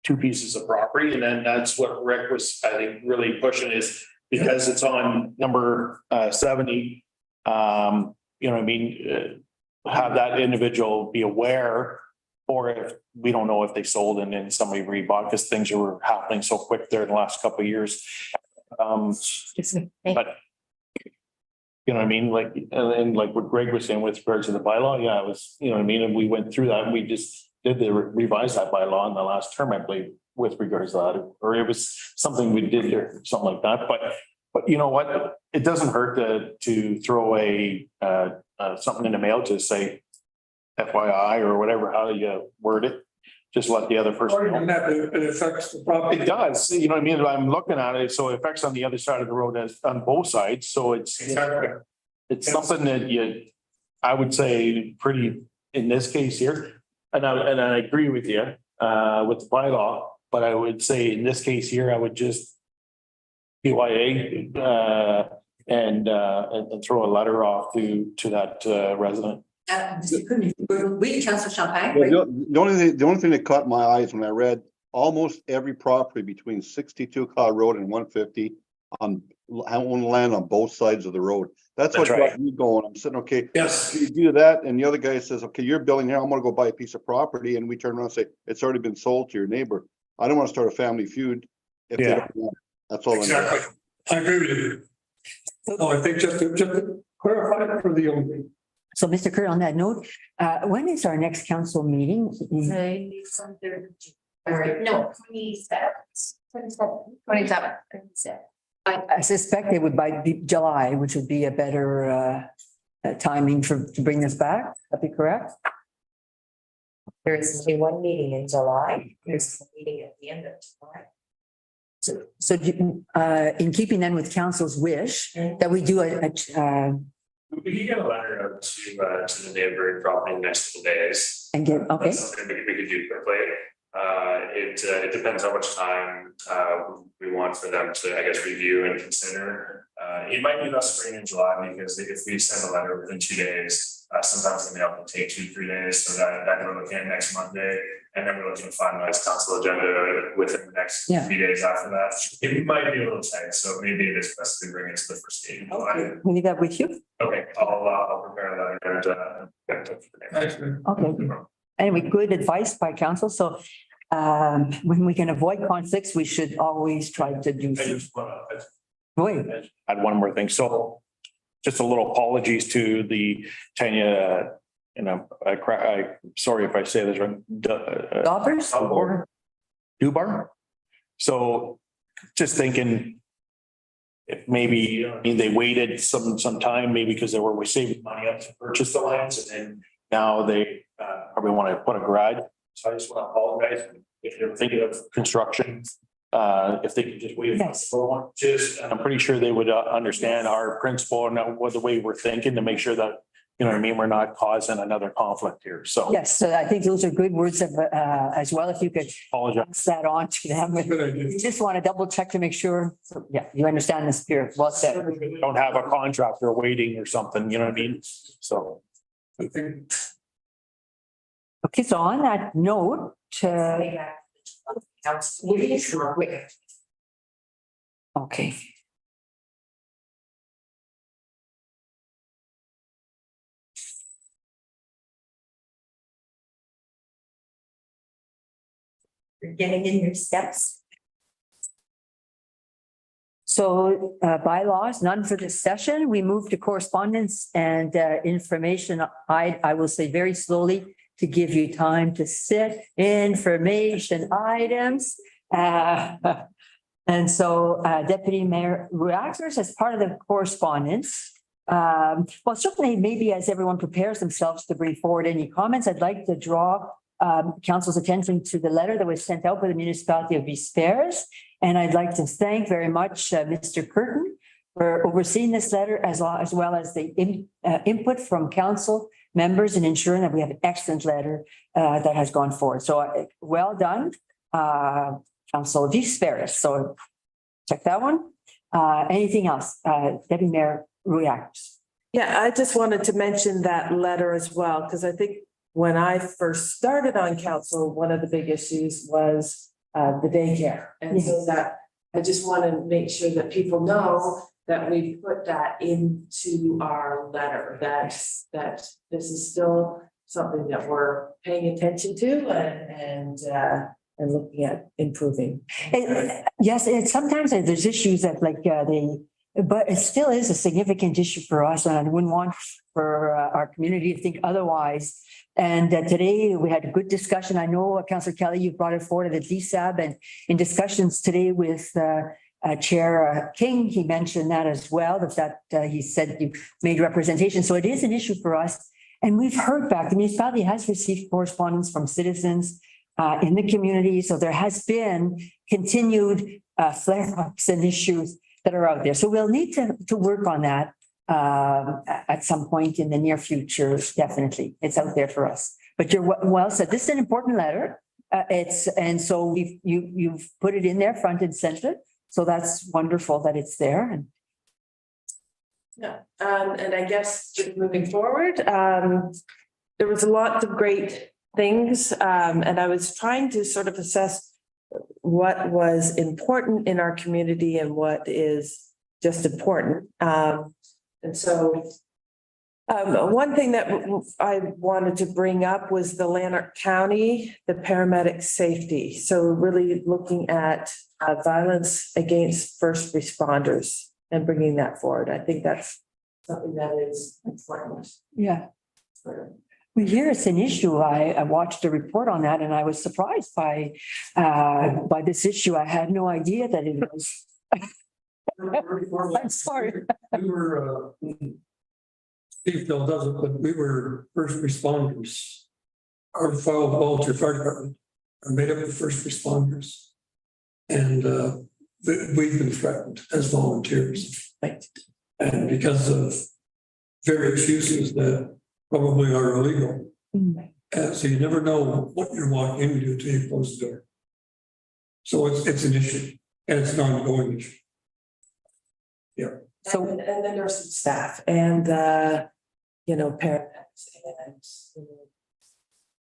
two pieces of property, and then that's what Rick was, I think, really pushing is because it's on number 70. You know what I mean? Have that individual be aware, or if we don't know if they sold and then somebody rebought, because things were happening so quick there in the last couple of years. But you know what I mean? Like, and like what Greg was saying with regards to the bylaw, yeah, it was, you know what I mean? And we went through that and we just did revise that bylaw in the last term, I believe, with regards to that, or it was something we did here, something like that. But you know what? It doesn't hurt to throw something in the mail to say FYI or whatever, how you word it. Just let the other person know. It affects the property. It does, you know what I mean? I'm looking at it, so it affects on the other side of the road as on both sides, so it's something that I would say pretty, in this case here, and I agree with you with the bylaw, but I would say in this case here, I would just BYA and throw a letter off to that resident. Oui, Councillor Champagne. The only thing that caught my eyes when I read almost every property between 62 Cloud Road and 150 on land on both sides of the road. That's what got me going. I'm sitting, okay, yes, you do that, and the other guy says, okay, you're building here, I'm gonna go buy a piece of property, and we turn around and say, it's already been sold to your neighbor. I don't want to start a family feud if they don't want it. That's all. exactly. I agree with you. Oh, I think just to clarify for the owner, So Mr. Kerr, on that note, when is our next council meeting? No, 27. I suspect it would be July, which would be a better timing to bring this back. That'd be correct? There is only one meeting in July. There's a meeting at the end of July. So in keeping then with council's wish, that we do We can get a letter out to the neighboring property in the next couple days. and get, okay, That's something we could do quickly. It depends how much time we want for them to, I guess, review and consider. It might be about spring in July, because if we send a letter within 2 days, sometimes the mail can take 2-3 days, so that we're looking at next Monday. And then we're looking to finalize council agenda within the next Yeah. few days after that. It might be a little tight, so maybe it is best to bring it to the first meeting in July. we leave that with you. Okay, I'll prepare that and get in touch with the neighbors. Okay. Anyway, good advice by council. So when we can avoid conflicts, we should always try to do. I just want to Wait, add one more thing. So just a little apologies to the Tanya, sorry if I say this wrong. Dobbers or? Dubar. So just thinking, if maybe, they waited some time, maybe because they were saving money up to purchase the lands, and then now they probably want to put a garage. So I just want to apologize if they're thinking of construction, if they could just wait. Yes. And I'm pretty sure they would understand our principle and what the way we're thinking, to make sure that, you know what I mean, we're not causing another conflict here. So Yes, so I think those are good words of, as well, if you could apologize. pass that on to them. Good idea. You just want to double check to make sure. So, yeah, you understand the spirit. Well said. Don't have a contractor waiting or something, you know what I mean? So. I think Okay, so on that note, okay. You're getting in your steps. So bylaws, none for this session. We move to correspondence and information. I will say very slowly to give you time to sit. Information items. And so Deputy Mayor Reactors, as part of the correspondence. Well, certainly maybe as everyone prepares themselves to bring forward any comments, I'd like to draw council's attention to the letter that was sent out by the municipality of East Ferris. And I'd like to thank very much Mr. Curtin for overseeing this letter, as well as the input from council members, and ensuring that we have an excellent letter that has gone forward. So well done, Council of East Ferris. So check that one. Anything else? Deputy Mayor Reacts. Yeah, I just wanted to mention that letter as well, because I think when I first started on council, one of the big issues was the daycare. And so that, I just want to make sure that people know that we put that into our letter, that this is still something that we're paying attention to and looking at improving. Yes, sometimes there's issues that but it still is a significant issue for us, and I wouldn't want for our community to think otherwise. And today we had a good discussion. I know, Councillor Kelly, you brought it forward at the DSAB, and in discussions today with Chair King, he mentioned that as well, that he said you made representation. So it is an issue for us. And we've heard back, the municipality has received correspondence from citizens in the community. So there has been continued flare-ups and issues that are out there. So we'll need to work on that at some point in the near future. Definitely, it's out there for us. But you're well said. This is an important letter. And so you've put it in there front and center. So that's wonderful that it's there. And Yeah, and I guess just moving forward, there was a lot of great things, and I was trying to sort of assess what was important in our community and what is just important. And so one thing that I wanted to bring up was the Lanark County, the paramedic safety. So really looking at violence against first responders and bringing that forward. I think that's something that is important. yeah, Well, here it's an issue. I watched a report on that and I was surprised by this issue. I had no idea that it was. I'm sorry. We were, Steve still does it, but we were first responders. Our volunteer fire department are made up of first responders. And we've been threatened as volunteers. And because of various uses that probably are illegal. So you never know what you're walking into until you close the door. So it's an issue and it's an ongoing issue. So, and the nursing staff and, paramedics and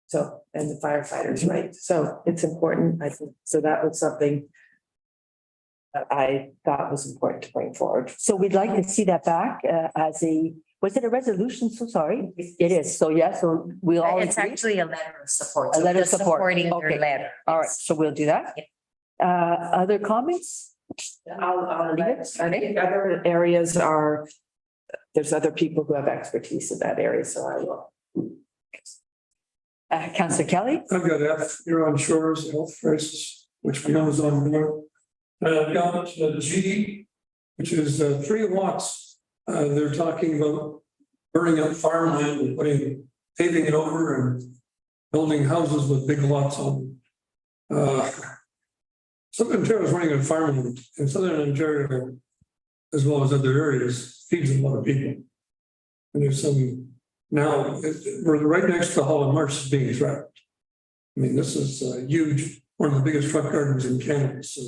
so, and the firefighters, right? So it's important, I think, so that was something that I thought was important to bring forward. So we'd like to see that back as was it a resolution? So sorry. It is. So yeah, so we'll all It's agree. actually a letter of support. A so letter of just support. Supporting Okay. your letter. All right, so we'll do that. Other comments? I'll leave it. I think other areas are, there's other people who have expertise in that area, so I will. Councillor Kelly? I've got F, Huron Shores Health Crisis, which we know is on board. I've got G, which is 3 lots. They're talking about burning up farmland and paving it over and building houses with big lots on. Southern Ontario is running a farmland in Southern Ontario, as well as other areas, feeds a lot of people. And there's some, now, we're right next to Holland Marsh is being threatened. I mean, this is huge, one of the biggest truck gardens in Canada. So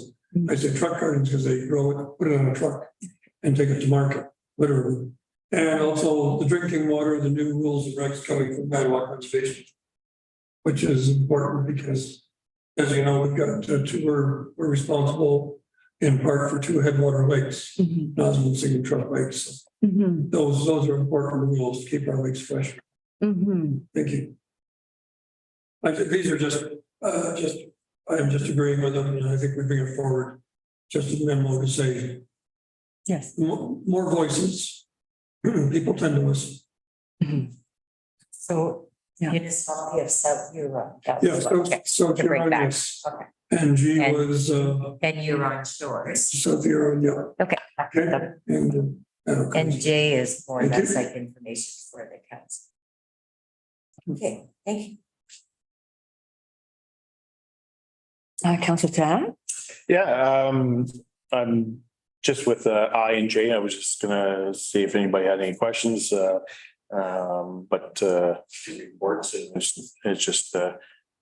I say truck gardens because they grow it, put it on a truck and take it to market, literally. And also the drinking water, the new rules and regs coming from Mattawa Conservation, which is important because, as you know, we've got we're responsible in part for 2 headwater lakes, Osmond and Truck Lakes. So those are important rules to keep our lakes fresh. Thank you. These are just, I'm just agreeing with them, and I think we bring it forward. Just a memo to say. Yes. More voices. People tend to listen. So Yeah. municipality of South Huron. that Yeah, was what- so to bring Huron, back. yes. Okay. And G And- was And Huron Shores. South Huron, yeah. Okay. Okay. And J is more, Thank that's you. like information for the council. Okay, thank you. Councillor Tan? Yeah, I'm just with I and J. I was just gonna see if anybody had any questions. But reports, it's just brought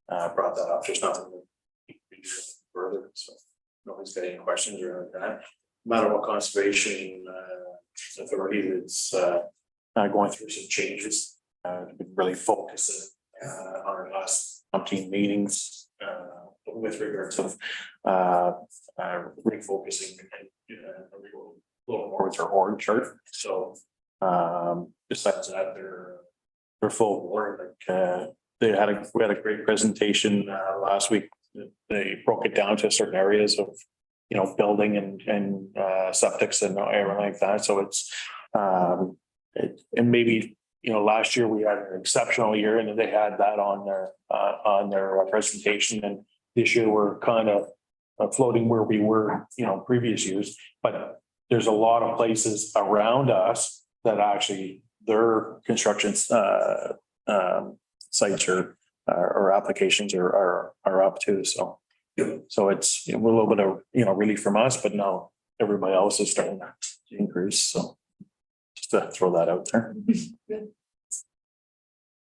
that up. There's nothing further. So nobody's got any questions or anything like that. Mattawa Conservation Authority that's going through some changes. Been really focusing on our last umpteen meetings with regards of refocusing and a little more with our org chart. So besides that, they're full board. Like we had a great presentation last week. They broke it down to certain areas of building and septics and everything like that. So it's and maybe last year we had an exceptional year and they had that on their presentation, and this year we're kind of floating where we were previous years. But there's a lot of places around us that actually their construction sites or applications are up too. So it's a little bit of relief from us, but now everybody else is starting to increase. So just to throw that out there.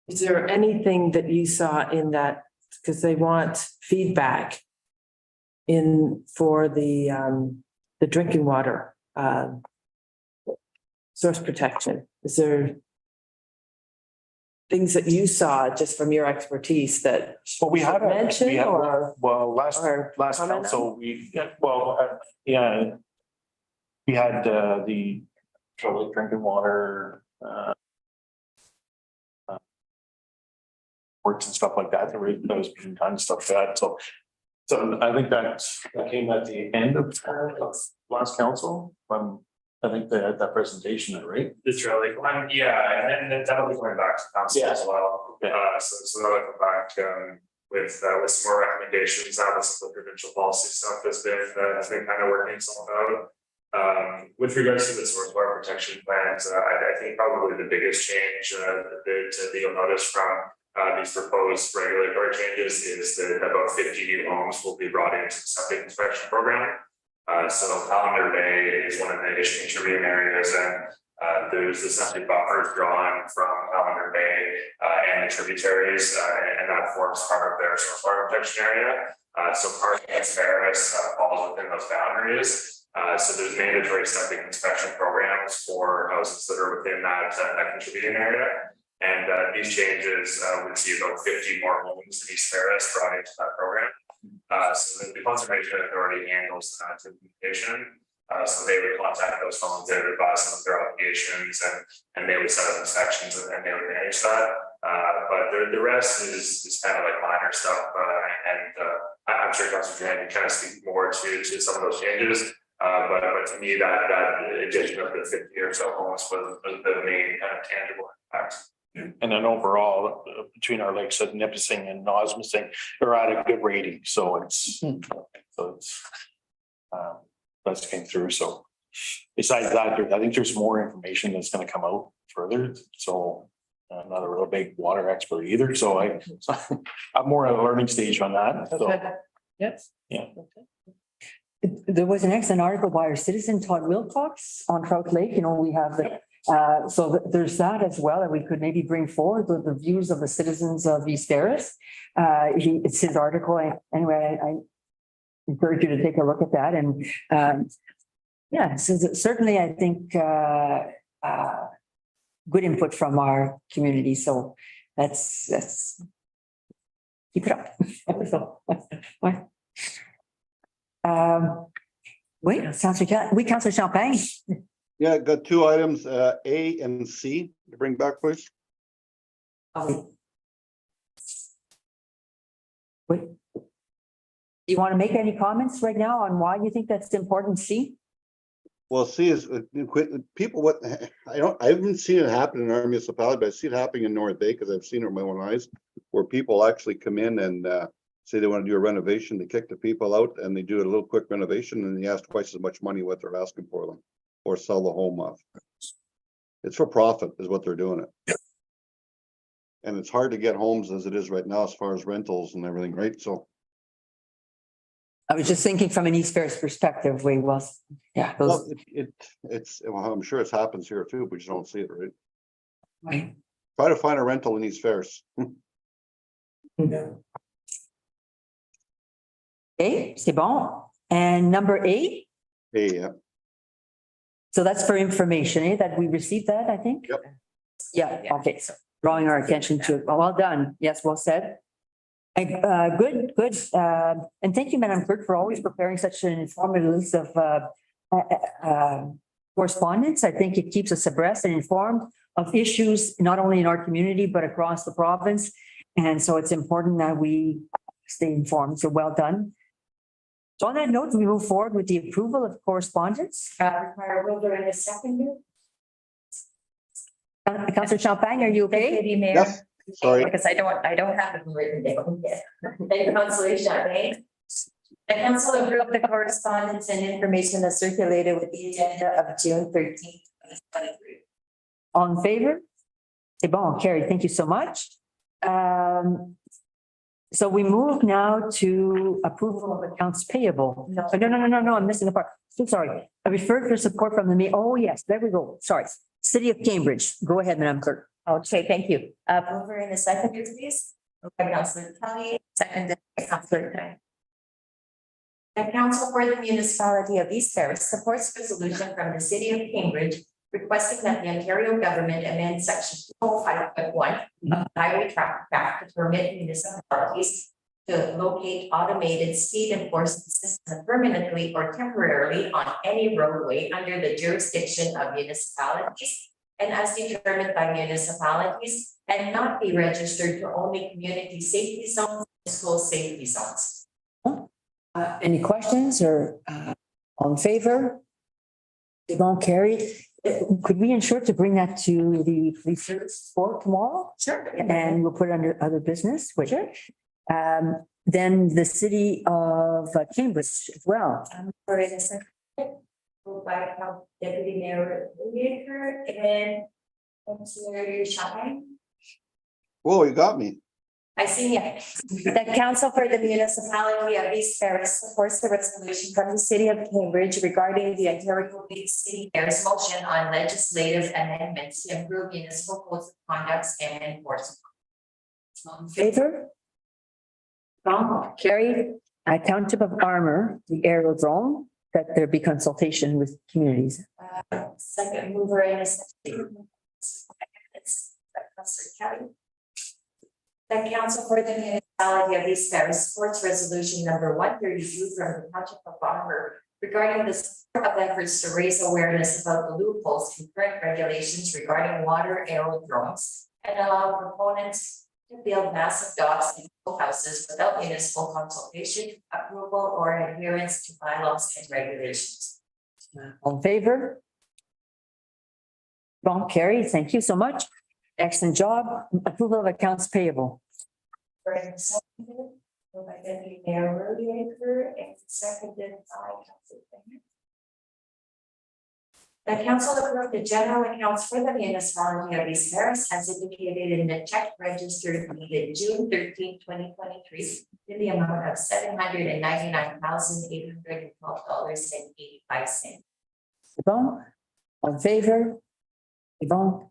Is there anything that you saw in that, because they want feedback for the drinking water source protection? Is there things that you saw just from your expertise that Well, we had mention or last comment on? council, we had the drinking water works and stuff like that. There was being done stuff like that. So I think that came at the end of last council. I think they had that presentation, right? The trail lake one, yeah, and then that'll be going back to council as well. Okay. So that'll come back, with some more recommendations, now that some of the provincial policy stuff has been kind of working itself out. With regards to the source water protection plans, I think probably the biggest change, that you'll notice from these proposed regulatory changes is that about 50 new homes will be brought into the septic inspection program. So Calendar Bay is one of the intermediate areas, and there's the septic buffers drawn from Calendar Bay and the tributaries, and that forms part of their source water protection area. So part of Ferris falls within those boundaries. So there's mandatory septic inspection programs for houses that are within that contributing area. And these changes would see about 50 more homes in East Ferris brought into that program. So the Conservation Authority handles that implementation. So they would contact those homes, they would advise them of their obligations, and they would set up inspections and they would manage that. But the rest is kind of like minor stuff. I'm sure Councilor Jan can kind of speak more to some of those changes. But to me, that addition of the 50 or so homes was the main kind of tangible impact. And then overall, between our lakes at Nipissing and Osmissing, they're at a good rating, so it's, that's came through, so. Besides that, I think there's more information that's gonna come out further, so I'm not a real big water expert either, so I'm more at a learning stage on that, so. Okay. Yep. Yeah. There was an excellent article by our citizen Todd Wilcox on Trout Lake. You know, we have there's that as well, that we could maybe bring forward the views of the citizens of East Ferris. It's his article. Anyway, I encourage you to take a look at that. And so certainly I think good input from our community. So that's keep it up. Councilor Champagne. Yeah, got two items, A and C to bring back, please. Wait. You want to make any comments right now on why you think that's important, C? Well, C is people, I haven't seen it happen in our municipality, but I see it happening in North Bay because I've seen it with my own eyes, where people actually come in and say they want to do a renovation, they kick the people out and they do a little quick renovation and they ask twice as much money what they're asking for them, or sell the home off. It's for profit is what they're doing it. And it's hard to get homes as it is right now as far as rentals and everything, right? So. I was just thinking from an East Ferris perspective, Well, well, I'm sure it happens here too, but you don't see it, right? Right. Try to find a rental in East Ferris. Okay, c'est bon. And number 8. Yeah. So that's for information, that we received that, I think? Yep. Yeah, okay, so drawing our attention to it. Well done. Yes, well said. Good. And thank you, Madam Clerk, for always preparing such an informative list of correspondence. I think it keeps us abreast and informed of issues, not only in our community, but across the province. And so it's important that we stay informed. So well done. So on that note, we move forward with the approval of correspondence. Require a mover and a seconder. Councillor Champagne, are you okay? Deputy Mayor. Yes, sorry. Because I don't have it written down yet. Thank you, Councillor Champagne. The council approved the correspondence and information as circulated with the agenda of June 13th, 2023. All in favor? C'est bon, carried. Thank you so much. So we move now to approval of accounts payable. No, I'm missing a part. So sorry. I referred for support from the Oh, yes, there we go. Sorry. City of Cambridge. Go ahead, Madam Clerk. Okay, thank you. Mover and a seconder, please. Moved by Councillor Kelly, seconded by Councillor Knight. The Council for the Municipality of East Ferris supports resolution from the City of Cambridge requesting that the Ontario government amend section 205.1 of the Highway Traffic Act to permit municipalities to locate automated speed enforcement systems permanently or temporarily on any roadway under the jurisdiction of municipalities and as determined by municipalities, and not be registered to only community safety zones and school safety zones. Any questions or all in favor? Yvonne Carey, could we ensure to bring that to the research for tomorrow? Sure. And we'll put it under other business, which, then the city of Cambridge as well. For in a second. Moved by Deputy Mayor Baker and Councilor Shanghai. Whoa, you got me. I see you. The Council for the Municipality of East Paris supports the resolution from the city of Cambridge regarding the Ontario City Mayor's motion on legislative amendments to improve municipal codes of conduct and enforcement. In favor? Wrong, carried. Township of Armor, the aerodrome, that there be consultation with communities. Second mover in a second. Councilor Kelly. The Council for the Municipality of East Paris supports resolution number 132 from the Township of Armor regarding the support of efforts to raise awareness about the loopholes in current regulations regarding water aerodromes and allow proponents to build massive docks and houses without municipal consultation, approval, or adherence to bylaws and regulations. All in favor? Wrong, carried. Thank you so much. Excellent job. Approval of accounts payable. Seconded by Deputy Mayor Rodeacre and seconded by Councilor Bennett. The council approved the general accounts for the municipality of East Paris as indicated in the check registered dated June 13, 2023, in the amount of $799,812.85. Yvonne, all in favor? Yvonne?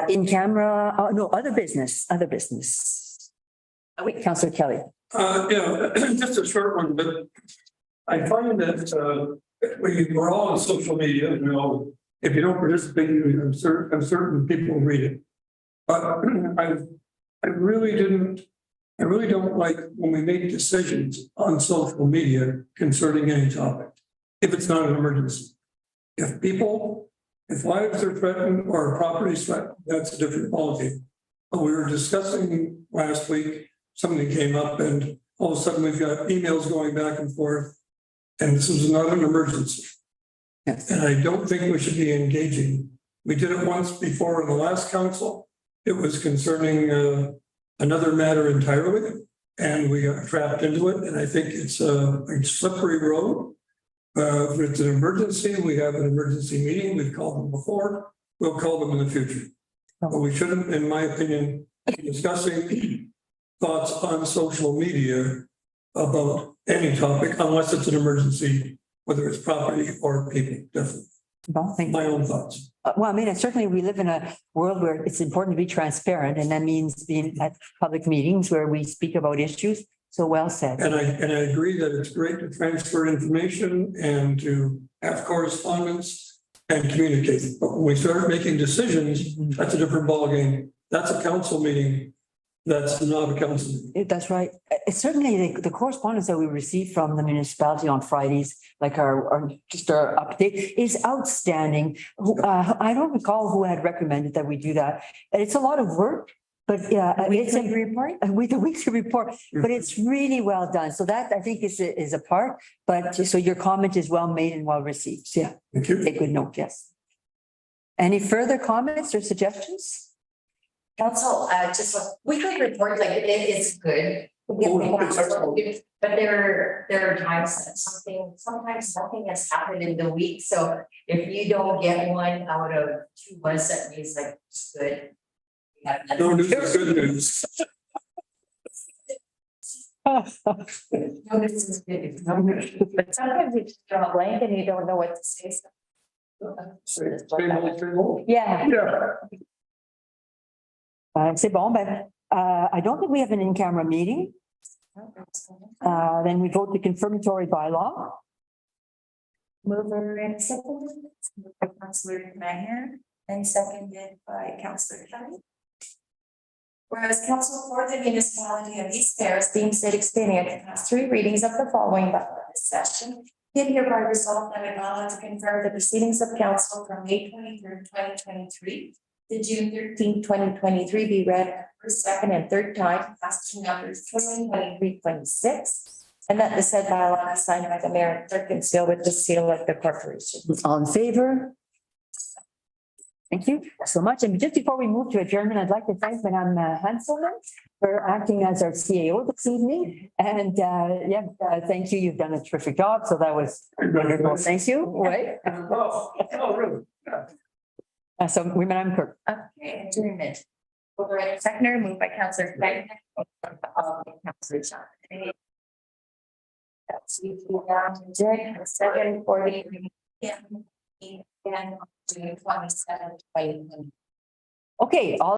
In camera, oh, no, other business. Wait, Councillor Kelly. Yeah, just a short one, but I find that we're all on social media, you know, if you don't participate, I'm certain people will read it. But I really don't like when we make decisions on social media concerning any topic, if it's not an emergency. If lives are threatened or property is threatened, that's a different ballgame. But we were discussing last week, something came up and all of a sudden we've got emails going back and forth. And this is not an emergency. Yes. And I don't think we should be engaging. We did it once before in the last council. It was concerning another matter entirely. And we got trapped into it. And I think it's a slippery road. If it's an emergency, we have an emergency meeting. We've called them before. We'll call them in the future. But we shouldn't, in my opinion, be discussing thoughts on social media about any topic unless it's an emergency, whether it's property or people, definitely. Yvonne, thank you. My own thoughts. Well, I mean, certainly we live in a world where it's important to be transparent, and that means being at public meetings where we speak about issues. So well said. And I agree that it's great to transfer information and to have correspondence and communicate. But when we start making decisions, that's a different ballgame. That's a council meeting. That's not a council meeting. That's right. It's certainly the correspondence that we receive from the municipality on Fridays, like our update, is outstanding. I don't recall who had recommended that we do that. And it's a lot of work, but yeah, it's a report with a weekly report, but it's really well done. So that I think is a part, but so your comment is well made and well received. Yeah. Thank you. Take good note. Yes. Any further comments or suggestions? Council, just a weekly report, like it is good. But there are times that sometimes nothing has happened in the week. So if you don't get one out of 2 months, that means like it's good. No news is good news. No news is good. But sometimes you just draw a blank and you don't know what to say. Same old. Yeah. Yeah. C'est bon, ben, I don't think we have an in-camera meeting. Then we vote the confirmatory bylaw. Mover and seconded by Councilor Maher and seconded by Councilor Kelly. Whereas Council for the Municipality of East Paris deems it expedient to pass 3 readings of the following bylaw this session. It hereby resolved that it ought to confirm the proceedings of council from May 23rd, 2023 to June 13th, 2023 be read for second and third time, passing numbers 2023-26 And that the said bylaw is signed by the mayor and clerk and sealed with the seal of the corporation. All in favor? Thank you so much. And just before we move to adjournment, I'd like to thank Madame Hanselman for acting as our CAO this evening. And thank you. You've done a terrific job. So that was wonderful. Thank you. Right. Really? So Madame Clerk. Okay, adjournment. Override seconder, moved by Councillor Craig. Councillor John. That's you, adjourn at 7:40 p.m. And 27. Okay, all